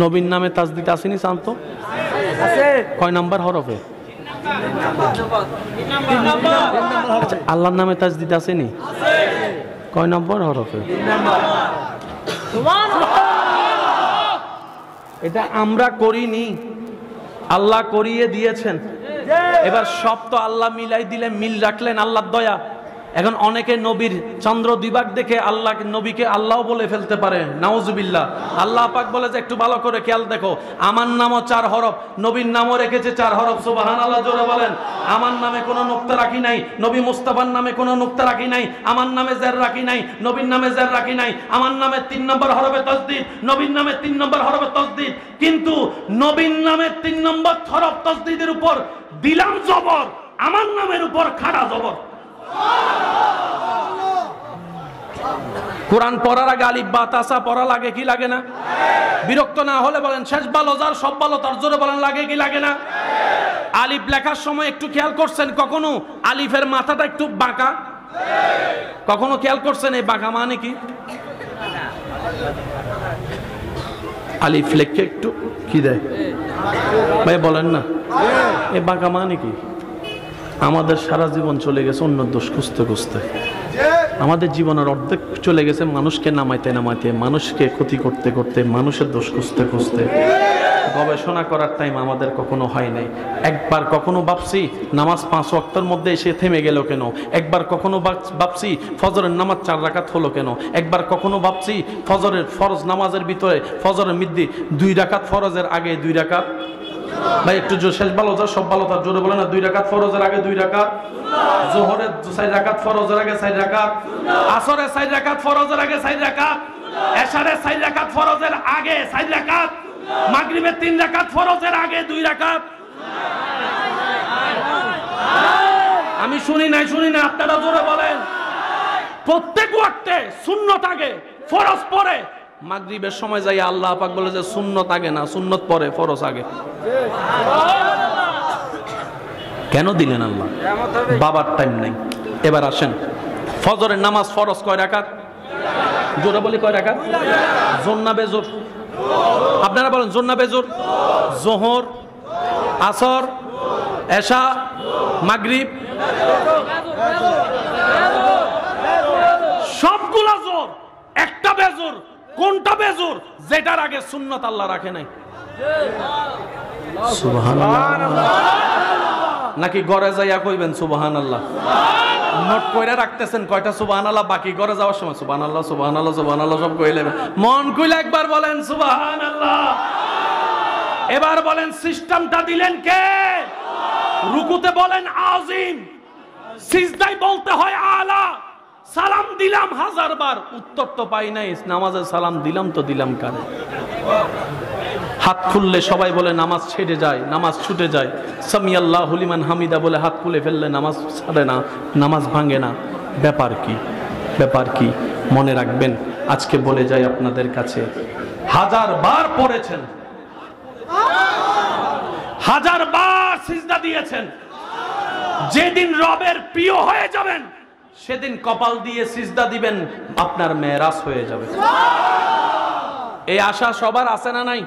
Speaker 1: নবীর নামে তাসদিদ আসেনি শান্ত? কয় নাম্বার হরফে? আল্লাহর নামে তাসদিদ আসেনি? কয় নম্বর হরফে? এটা আমরা করিনি, আল্লাহ করিয়ে দিয়েছেন। এবার সব তো আল্লাহ মিলাই দিলে, মিল রাখলেন আল্লাহর দয়া। এখন অনেকে নবীর চন্দ্র দিবাগ দেখে আল্লাহ নবীকে আল্লাহ বলে ফেলতে পারে, নাউজুবিল্লাহ। আল্লাহ পাক বলে যে একটু ভালো করে খেয়াল দেখো, আমার নামও 4 হরফ, নবীর নামও রেখেছে 4 হরফ। সুবহানাল্লাহ জোরে বলেন। আমার নামে কোনো নুক্তা রাখি নাই, নবী মুস্তাফার নামে কোনো নুক্তা রাখি নাই, আমার নামে জের রাখি নাই, নবীর নামে জের রাখি নাই। আমার নামে 3 নম্বর হরফে তাসদীদ, নবীর নামে 3 নম্বর হরফে তাসদীদ। কিন্তু নবীর নামে 3 নম্বর হরফ তাসদীদের উপর দিলাম জবর, আমার নামের উপর খাড়া জবর। কোরআন পড়ার আগে আলিফ বা তাসা পড়া লাগে কি লাগে না? বিরক্ত না হলে বলেন, শেষ ভালো যার সব ভালো তার, জোরে বলেন লাগে কি লাগে না? আলিফ লেখার সময় একটু খেয়াল করছেন কখনো আলিফের মাথাটা একটু বাঁকা? কখনো খেয়াল করছেন এই বাঁকা মানে কি? আলিফ লেখকে একটু কি দেয় ভাই বলেন না, এই বাঁকা মানে কি? আমাদের সারা জীবন চলে গেছে অন্য দোষ খুঁজতে খুঁজতে, আমাদের জীবনের অর্ধেক চলে গেছে মানুষকে নামাইতে নামাইতে, মানুষকে ক্ষতি করতে করতে, মানুষের দোষ খুঁজতে খুঁজতে। গবেষণা করার টাইম আমাদের কখনো হয় নাই। একবার কখনো ভাবছি নামাজ 5 ওয়াক্তের মধ্যে এসে থেমে গেল কেন? একবার কখনো ভাবছি ফজরের নামাজ 4 রাকাত হলো কেন? একবার কখনো ভাবছি ফজরের ফরজ নামাজের ভিতরে ফজরের মধ্যে 2 রাকাত, ফরজের আগে 2 রাকাত। ভাই একটু শেষ ভালো যা সব ভালো তার, জোরে বলে না। 2 রাকাত ফরজের আগে 2 রাকাত, যোহরের 4 রাকাত ফরজের আগে 4 রাকাত, আসরের 4 রাকাত ফরজের আগে 4 রাকাত, এশারের 4 রাকাত ফরজের আগে 4 রাকাত, মাগরিবের 3 রাকাত ফরজের আগে 2 রাকাত। আমি শুনি না, আপনারা জোরে বলেন। প্রত্যেক ওয়াক্তে সুন্নত আগে, ফরজ পরে। মাগরিবের সময় যাই আল্লাহ পাক বলে যে সুন্নত আগে না, সুন্নত পরে, ফরজ আগে। কেন দিলেন আল্লাহ? বাবার টাইম নাই। এবার আসেন, ফজরের নামাজ ফরজ কয় রাকাত? জোরে বলি কয় রাকাত? জোর না বেজোর? আপনারা বলেন জোর না বেজোর? যোহর, আসর, এশা, মাগরিব, সবগুলা জোর, একটা বেজোর। কোনটা বেজোর? যেটার আগে সুন্নত আল্লাহ রাখে নাই। সুবহানাল্লাহ। নাকি ঘরে যাইয়া কইবেন সুবহানাল্লাহ? নোট কইরা রাখতেছেন কয়টা সুবহানাল্লাহ, বাকি ঘরে যাওয়ার সময় সুবহানাল্লাহ সুবহানাল্লাহ সুবহানাল্লাহ সব কইলেন। মন কইলে একবার বলেন সুবহানাল্লাহ। এবার বলেন সিস্টেমটা দিলেন কে? রুকুতে বলেন আজিম, সিজদায় বলতে হয় আলা। সালাম দিলাম 1000 বার, উত্তর তো পাই নাই। নামাজে সালাম দিলাম তো দিলাম কারে? হাত খুললে সবাই বলে নামাজ ছেড়ে যায়, নামাজ ছুটে যায়। সামি আল্লাহু লিমান হামিদা বলে হাত খুলে ফেললে নামাজ ছাড়ে না, নামাজ ভাঙে না। ব্যাপার কি? ব্যাপার কি? মনে রাখবেন, আজকে বলে যাই আপনাদের কাছে, 1000 বার পড়েছেন, 1000 বার সিজদা দিয়েছেন। যেদিন রবের প্রিয় হয়ে যাবেন সেদিন কপাল দিয়ে সিজদা দিবেন, আপনার মেরাজ হয়ে যাবে। এই আশা সবার আছে না নাই?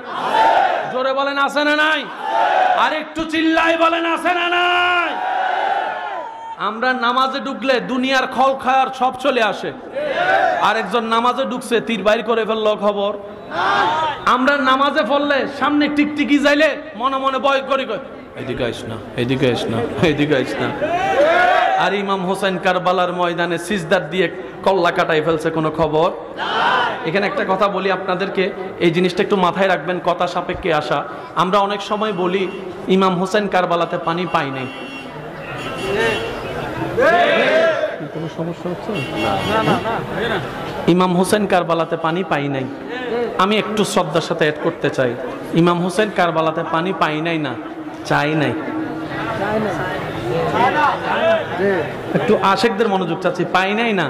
Speaker 1: জোরে বলেন আছে না নাই? আর একটু চিল্লাই বলেন আছে না নাই? আমরা নামাজে ঢুকলে দুনিয়ার খল খায়ার সব চলে আসে, আরেকজন নামাজে ঢুকছে তীর বাইর করে ফেললো, খবর। আমরা নামাজে পড়লে সামনে টিকটিকি যাইলে মনে মনে ভয় করি, এদিকে আইস না, এদিকে আইস না, এদিকে আইস না। আর ইমাম হোসেন কারবালার ময়দানে সিজদার দিয়ে কল্লা কাটাই ফেলছে, কোনো খবর। এখানে একটা কথা বলি আপনাদেরকে, এই জিনিসটা একটু মাথায় রাখবেন, কথা সাপেক্ষে আসা। আমরা অনেক সময় বলি ইমাম হোসেন কারবালাতে পানি পাই নাই। কোনো সমস্যা হচ্ছে? ইমাম হোসেন কারবালাতে পানি পাই নাই। আমি একটু শ্রদ্ধার সাথে অ্যাড করতে চাই, ইমাম হোসেন কারবালাতে পানি পাই নাই না, চাই নাই। একটু আশেকদের মনোযোগ চাচ্ছি, পাই নাই না।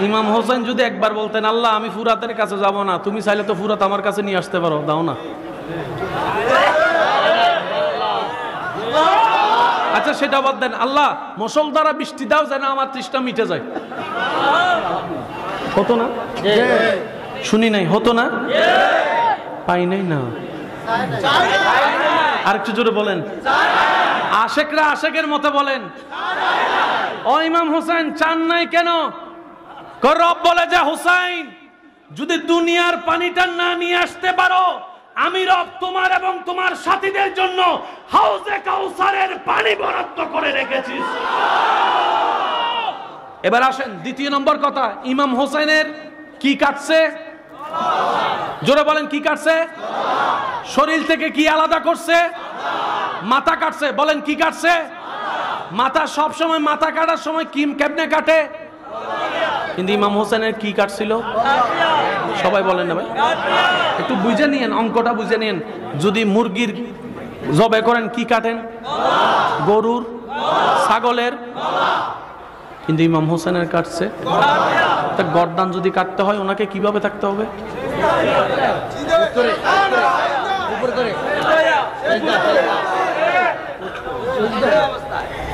Speaker 1: ইমাম হোসেন যদি একবার বলতেন, আল্লাহ আমি ফুরাতের কাছে যাব না, তুমি চাইলে তো ফুরাত আমার কাছে নিয়ে আসতে পারো, দাও না। আচ্ছা সেটা বাদ দেন, আল্লাহ মুষল দ্বারা বৃষ্টি দাও যেন আমার তৃষ্ণা মিটে যায়, হতো না? শুনি নাই, হতো না? পাই নাই না। আর একটু জোরে বলেন, আশেকরা আশেকের মতো বলেন, ও ইমাম হোসেন চান নাই কেন? রব বলে যে হুসাইন যদি দুনিয়ার পানিটা না নিয়ে আসতে পারো, আমি রব তোমার এবং তোমার সাথীদের জন্য হাউজে কাউসারের পানি বরাদ্দ করে রেখেছি। এবার আসেন দ্বিতীয় নম্বর কথা, ইমাম হোসেনের কি কাটছে? জোরে বলেন, কি কাটছে? শরীর থেকে কি আলাদা করছে? মাথা কাটছে। বলেন কি কাটছে? মাথা। সব সময় মাথা কাটার সময় কেমনে কাটে? কিন্তু ইমাম হোসেনের কি কাটছিল? সবাই বলেন না ভাই, একটু বুঝে নিয়েন, অঙ্কটা বুঝে নিয়েন। যদি মুরগির জবাই করেন কি কাটেন? গরুর, ছাগলের। কিন্তু ইমাম হোসেনের কাটছে গর্দান। যদি কাটতে হয় ওনাকে কিভাবে থাকতে হবে?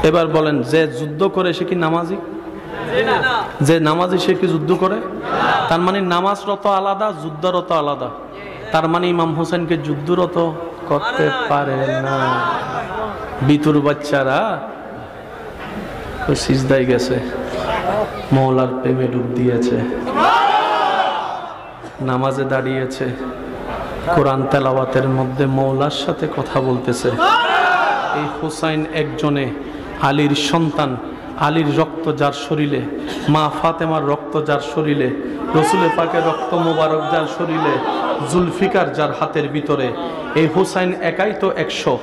Speaker 1: এবার বলেন, যে যুদ্ধ করে সে কি নামাজি? যে নামাজি সে কি যুদ্ধ করে? তার মানে নামাজরত আলাদা, যুদ্ধরত আলাদা। তার মানে ইমাম হোসেনকে যুদ্ধরত করতে পারে না। বিতুর বাচ্চারা সিজদায় গেছে, মওলার প্রেমে ডুব দিয়েছে, নামাজে দাঁড়িয়েছে, কোরআন তেলাওয়াতের মধ্যে মওলার সাথে কথা বলতেছে। এই হুসাইন একজনে আলীর সন্তান, আলীর রক্ত যার শরীরে, মা ফাতেমার রক্ত যার শরীরে, রসুলের পাকের রক্ত মোবারক যার শরীরে, জুলফিকার যার হাতের ভিতরে, এই হুসাইন একাই তো 100,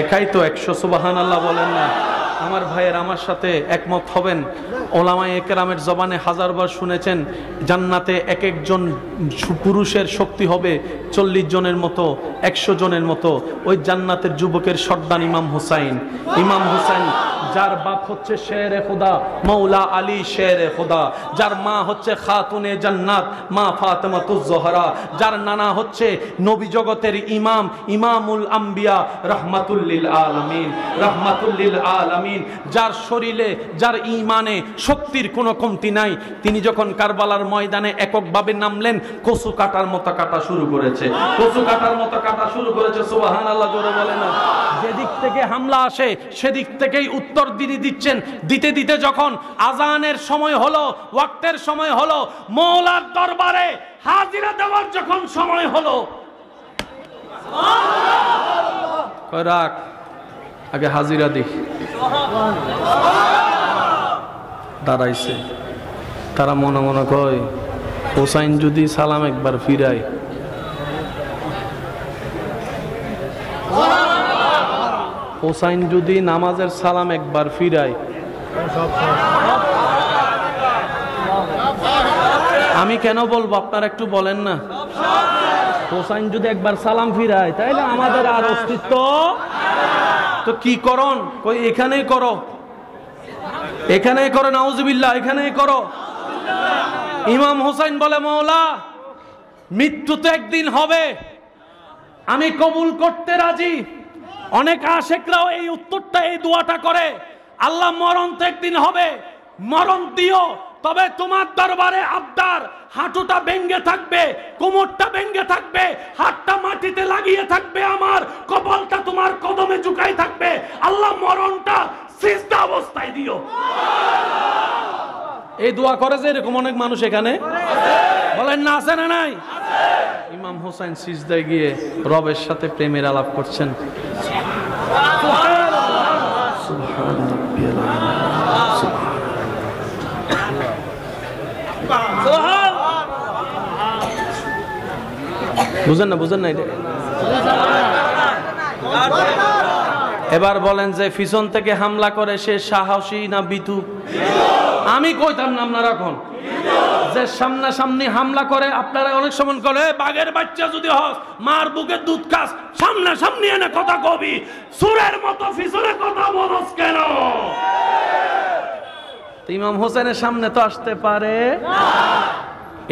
Speaker 1: একাই তো 100। সুবহানাল্লাহ বলেন না? আমার ভাইয়ের আমার সাথে একমত হবেন। ওলামায়ে কেরামের জবানে 1000 বার শুনেছেন, জান্নাতে এক একজন পুরুষের শক্তি হবে 40 জনের মতো, 100 জনের মতো। ওই জান্নাতের যুবকের সর্দার ইমাম হুসাইন। ইমাম হুসাইন যার বাপ হচ্ছে শেরে খুদা মৌলা আলী শেরে খুদা, যার মা হচ্ছে খাতুনে জান্নাত মা ফাতেমাতুজ জোহরা, যার নানা হচ্ছে নবী জগতের ইমাম, ইমামুল আম্বিয়া রাহমাতুল লিল আলামিন, রাহমাতুল লিল আলামিন, যার শরীরে যার ঈমানে শক্তির কোনো কমতি নাই। তিনি যখন কারবালার ময়দানে এককভাবে নামলেন, কচু কাটার মতো কাটা শুরু করেছে, কচু কাটার মতো কাটা শুরু করেছে। সুবহানাল্লাহ জোরে বলেন না? যেদিক থেকে হামলা আসে সেদিক থেকেই উত্তর দিচ্ছেন। দিতে দিতে যখন আজানের সময় হলো, ওয়াক্তের সময় হলো, মওলার দরবারে হাজিরা দেওয়ার যখন সময় হলো, রাখ আগে হাজিরা দি। দাঁড়াইছে, তারা মনে মনে কয় হোসাইন যদি সালাম একবার ফিরায়, হোসাইন যদি নামাজের সালাম একবার ফিরায়, আমি কেন বলবো আপনারা একটু বলেন না? হোসাইন যদি একবার সালাম ফিরায় তাইলে আমাদের আর অস্তিত্ব। তো কি করন? কই এখানেই করো, এখানেই করো, নাউজুবিল্লাহ, এখানেই করো। ইমাম হোসাইন বলে, মওলা মৃত্যু তো একদিন হবে, আমি কবুল করতে রাজি। অনেক আশেকরাও এই উত্তরটা, এই দোয়াটা করে, আল্লাহ মরণ তো একদিন হবে, মরণ দিও, তবে তোমার দরবারে আবদার, হাঁটুটা ভেঙ্গে থাকবে, কোমরটা ভেঙ্গে থাকবে, হাতটা মাটিতে লাগিয়ে থাকবে, আমার কপালটা তোমার কদমে ঝুঁকাই থাকবে, আল্লাহ মরণটা সিজদা অবস্থায় দিও। এই দোয়া করে যে এরকম অনেক মানুষ এখানে বলেন না, আছে না নাই? ইমাম হোসেন সিজদায় গিয়ে রবের সাথে প্রেমের আলাপ করছেন। বুঝেন না, বুঝেন না এটা? এবার বলেন যে পিছন থেকে হামলা করে সে সাহসী না বিতু? আমি কইতাম না আপনারা এখন যে সামনাসামনি হামলা করে, আপনারা অনেক সময় করে বাঘের বাচ্চা যদি হস, মার বুকে দুধ খাস, সামনাসামনি এনে কথা কবি, সুরের মতো পিছনে কথা বলস কেন? ইমাম হোসেনের সামনে তো আসতে পারে না।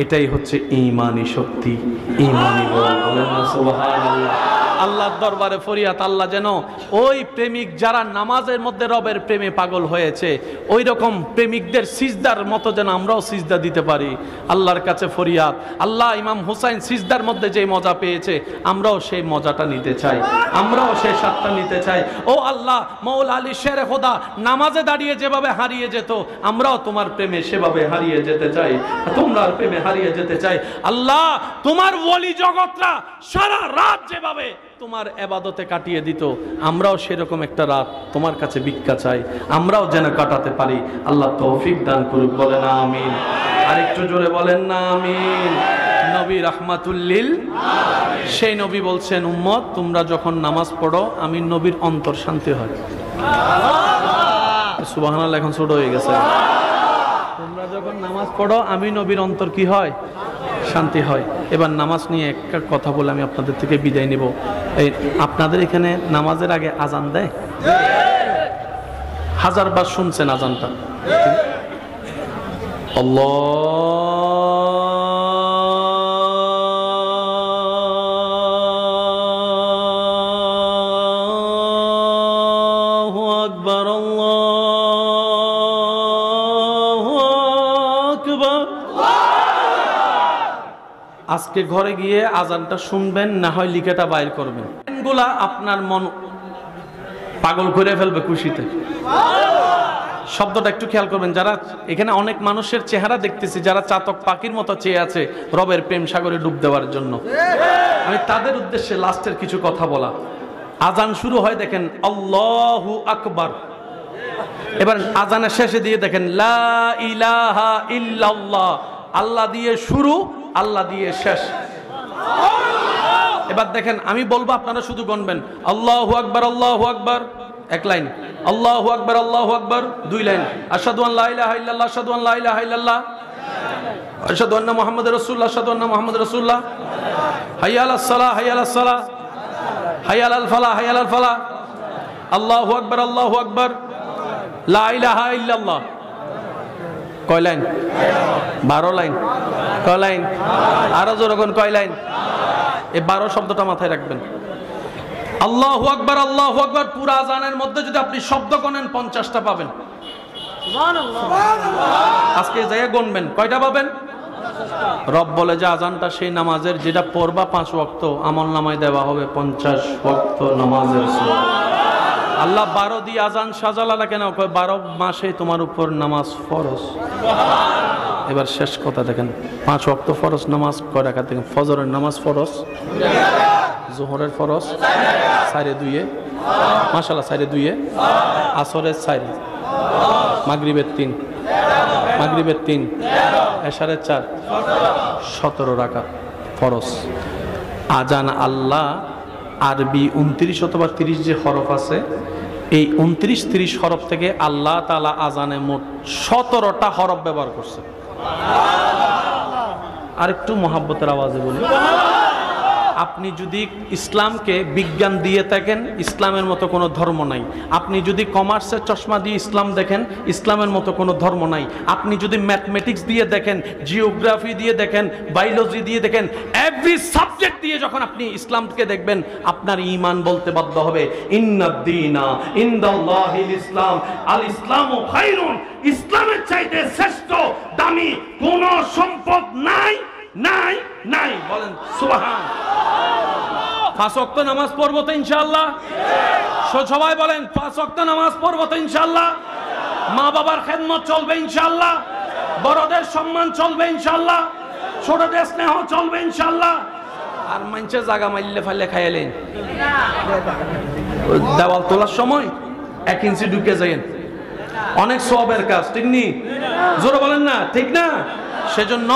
Speaker 1: এটাই হচ্ছে ঈমানি শক্তি, ঈমানি বল। বলেন না সুবহানাল্লাহ। আল্লাহর দরবারে ফরিয়াদ, আল্লাহ যেন ওই প্রেমিক যারা নামাজের মধ্যে রবের প্রেমে পাগল হয়েছে, ওই রকম প্রেমিকদের সিজদার মতো যেন আমরাও সিজদা দিতে পারি। আল্লাহর কাছে ফরিয়াদ, আল্লাহ ইমাম হুসাইন সিজদার মধ্যে যে মজা পেয়েছে, আমরাও সেই মজাটা নিতে চাই, আমরাও সেই স্বাদটা নিতে চাই। ও আল্লাহ, মৌলা আলী শেরে খোদা নামাজে দাঁড়িয়ে যেভাবে হারিয়ে যেত, আমরাও তোমার প্রেমে সেভাবে হারিয়ে যেতে চাই, তোমার প্রেমে হারিয়ে যেতে চাই। আল্লাহ, তোমার ওলি জগৎরা সারা রাত যেভাবে তোমার ইবাদতে কাটিয়ে দিত, আমরাও সেরকম একটা রাত তোমার কাছে ভিক্ষা চাই, আমরাও যেন কাটাতে পারি। আল্লাহ তৌফিক দান করুক। বলেন আমিন। আরেকটু জোরে বলেন না আমিন। নবী রাহমাতুল লিল আলামিন, সেই নবী বলছেন, উম্মত তোমরা যখন নামাজ পড়ো, আমি নবীর অন্তর শান্তি হয়। সুবহানাল্লাহ, এখন ছোট হয়ে গেছে। তোমরা যখন নামাজ পড়ো, আমি নবীর অন্তর কি হয়? শান্তি হয়। এবার নামাজ নিয়ে একটা কথা বলে আমি আপনাদের থেকে বিদায় নিব। এই আপনাদের এখানে নামাজের আগে আজান দেয়? হাজারবার শুনছেন আজানটা। আল্লাহু আকবার, আল্লাহু আকবার। আজকে ঘরে গিয়ে আজানটা শুনবেন, না হয় লিখেটা বাইর করবেন। এগুলা আপনার মন পাগল করে ফেলবে খুশিতে। শব্দটা একটু খেয়াল করবেন। যারা এখানে অনেক মানুষের চেহারা দেখতেছি যারা চাতক পাখির মতো চেয়ে আছে রবের প্রেম সাগরে ডুব দেওয়ার জন্য, আমি তাদের উদ্দেশ্যে লাস্টের কিছু কথা বলা। আজান শুরু হয় দেখেন আল্লাহু আকবার, এবার আজানের শেষে দিয়ে দেখেন লা ইলাহা ইল্লাল্লাহ। আল্লাহ দিয়ে শুরু, আল্লাহ দিয়ে শেষ। এবার দেখেন আমি বলবো, আপনারা শুধু গণবেন। আল্লাহু আকবার, আল্লাহু আকবার এক লাইন, আল্লাহু আকবার, আল্লাহু আকবার দুই লাইন, আশহাদু আন লা ইলাহা ইল্লাল্লাহ, আশহাদু আন লা ইলাহা ইল্লাল্লাহ, আশহাদু আন্না মুহাম্মাদুর রাসূলুল্লাহ, আশহাদু আন্না মুহাম্মাদুর রাসূলুল্লাহ, হাইয়া আলাস সালাহ, হাইয়া আলাস সালাহ, হাইয়া আলাল ফালাহ, হাইয়া আলাল ফালাহ, আল্লাহু আকবার, আল্লাহু আকবার, লা ইলাহা ইল্লাল্লাহ। কয় লাইন? 12 লাইন। কয় লাইন? আরো জোরকন কয় লাইন? এই 12 শব্দটা মাথায় রাখবেন। আল্লাহু আকবার, আল্লাহু আকবার পুরা আজানের মধ্যে যদি আপনি শব্দ গণেন 50টা পাবেন। আজকে যাইয়া গণবেন, কয়টা পাবেন? রব বলে যে আজানটা সেই নামাজের যেটা পড়বা 5 ওয়াক্ত, আমল নামায় দেওয়া হবে 50 ওয়াক্ত নামাজের সওয়াব। আল্লাহ 12 দিয়ে আজান সাজালা কেন? 12 মাসে তোমার উপর নামাজ ফরজ। এবার শেষ কথা দেখেন, 5 ওয়াক্ত ফরজ নামাজ কয় রাকাত? দেখেন, ফজরের নামাজ ফরজ, জোহরের ফরজ 4-2, মাশাআল্লাহ 4-2, আসরের 4, মাগরিবের 3, মাগরিবের 3, এশারের 4, 17 রাকাত ফরজ। আজান আল্লাহ আরবি 29 অথবা 30 যে হরফ আছে, এই 29-30 হরফ থেকে আল্লাহ তাআলা আজানে মোট 17টা হরফ ব্যবহার করছে। আর একটু মহাব্বতের আওয়াজে বলি আপনি যদি ইসলামকে বিজ্ঞান দিয়ে থাকেন, ইসলামের মতো কোনো ধর্ম নাই। আপনি যদি কমার্সের চশমা দিয়ে ইসলাম দেখেন, ইসলামের মতো কোনো ধর্ম নাই। আপনি যদি ম্যাথমেটিক্স দিয়ে দেখেন, জিওগ্রাফি দিয়ে দেখেন, বায়োলজি দিয়ে দেখেন, এভরি সাবজেক্ট দিয়ে যখন আপনি ইসলামকে দেখবেন, আপনার ঈমান বলতে বাধ্য হবে ইন্নাদ-দীনা ইনদাল্লাহিল ইসলাম, আল ইসলামু খায়রুন, ইসলামের চাইতে শ্রেষ্ঠ দামি কোন সম্পদ নাই নাই নাই। বলেন সুবহান। 5 ওয়াক্ত নামাজ পড়বো তো ইনশাআল্লাহ? সবাই বলেন 5 ওয়াক্ত নামাজ পড়বো তো ইনশাআল্লাহ? মা বাবার খেদমত চলবে ইনশাআল্লাহ? বড়দের সম্মান চলবে ইনশাআল্লাহ? ছোটদের স্নেহ চলবে ইনশাআল্লাহ? আর মানছে জায়গা মাইলে ফাইলে খাইলেন, দেওয়াল তোলার সময় 1 ইঞ্চি ঢুকে যাবেন, অনেক সওয়াবের কাজ, ঠিক নি? জোরে বলেন না, ঠিক না? সেজন্য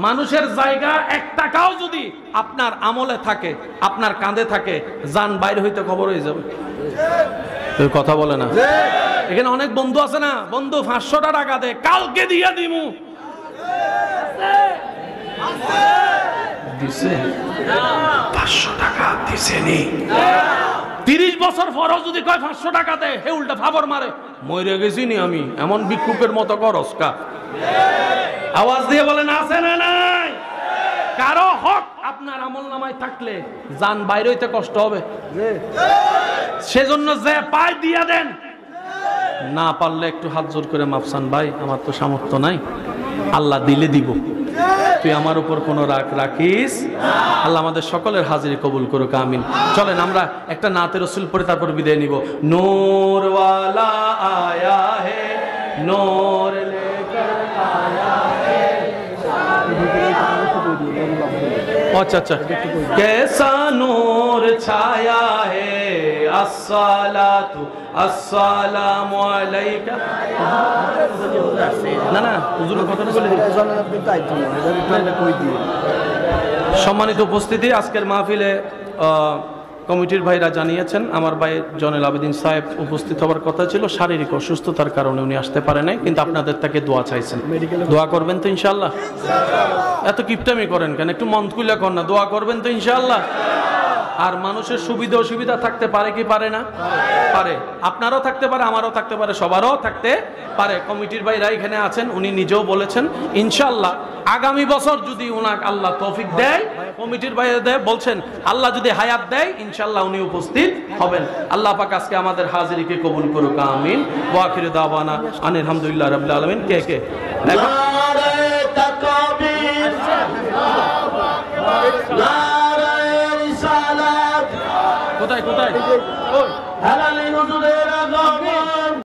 Speaker 1: মানুষের জায়গা 1 টাকাও যদি আপনার আমলে থাকে, আপনার কাঁধে থাকে, জান বাইরে হইতে খবর হয়ে যাবে। কথা বলে না? এখানে অনেক বন্ধু আছে না, বন্ধু 500 টাকা দে, কালকে দিয়া দিমু, দিছে 500 টাকা দিছে নি, 30 বছর পরও যদি কয় 500 টাকা দে, হে উল্টা ফাবর মারে, মরে গেছি নি আমি, এমন ভিক্ষুকের মতো করস কা? আওয়াজ দিয়ে বলেন আছে না নাই? কারো হক আপনার আমলনামায় থাকলে জান বাইরে হইতে কষ্ট হবে, সেজন্য যে পায় দিয়া দেন, না পারলে একটু হাত জোর করে মাফসান ভাই, আমার তো সামর্থ্য নাই, আল্লাহ দিলে দিব, তুই আমার উপর কোনো রাগ রাখিস। আল্লাহ আমাদের সকলের হাজিরি কবুল করুক, আমিন। চলেন আমরা একটা নাতে রসুল পড়ে তারপর বিদায় নিব। নূর ওয়ালা আয়া হে, নূর লেকর আয়া হে। अच्छा अच्छा, कैसा नूर छाया है, अस्सलातु अस्सलामु अलैका। না না হুজুর কথা বলে দিন। সম্মানিত উপস্থিতি, আজকের মাহফিলে কমিটির ভাইরা জানিয়েছেন আমার ভাই জয়নুল আবেদিন সাহেব উপস্থিত হওয়ার কথা ছিল, শারীরিক অসুস্থতার কারণে উনি আসতে পারে নাই, কিন্তু আপনাদের থেকে দোয়া চাইছেন, দোয়া করবেন তো ইনশাআল্লাহ? এত কিপটামি করেন কেন? একটু মন খুলে কর না, দোয়া করবেন তো ইনশাআল্লাহ? আর মানুষের সুবিধা অসুবিধা থাকতে পারে কি পারে না? পারে। আপনারও থাকতে পারে, আমারও থাকতে পারে, সবারও থাকতে পারে। কমিটির ভাইরা এখানে আছেন, উনি নিজেও বলেছেন ইনশাআল্লাহ আগামী বছর যদি উনাকে আল্লাহ তৌফিক দেয়, কমিটির ভাইরা দেয় বলছেন, আল্লাহ যদি হায়াত দেয় ইনশাআল্লাহ উনি উপস্থিত হবেন। আল্লাহ পাক আজকে আমাদের হাজিরিকে কবুল করুক, আমিন। ওয়া আখিরু দাওয়ানা আনিল হামদুলিল্লাহি রাব্বিল আলামিন। কে কে নারে তাকবীর, নারে রিসালাত, কোথায় কোথায়?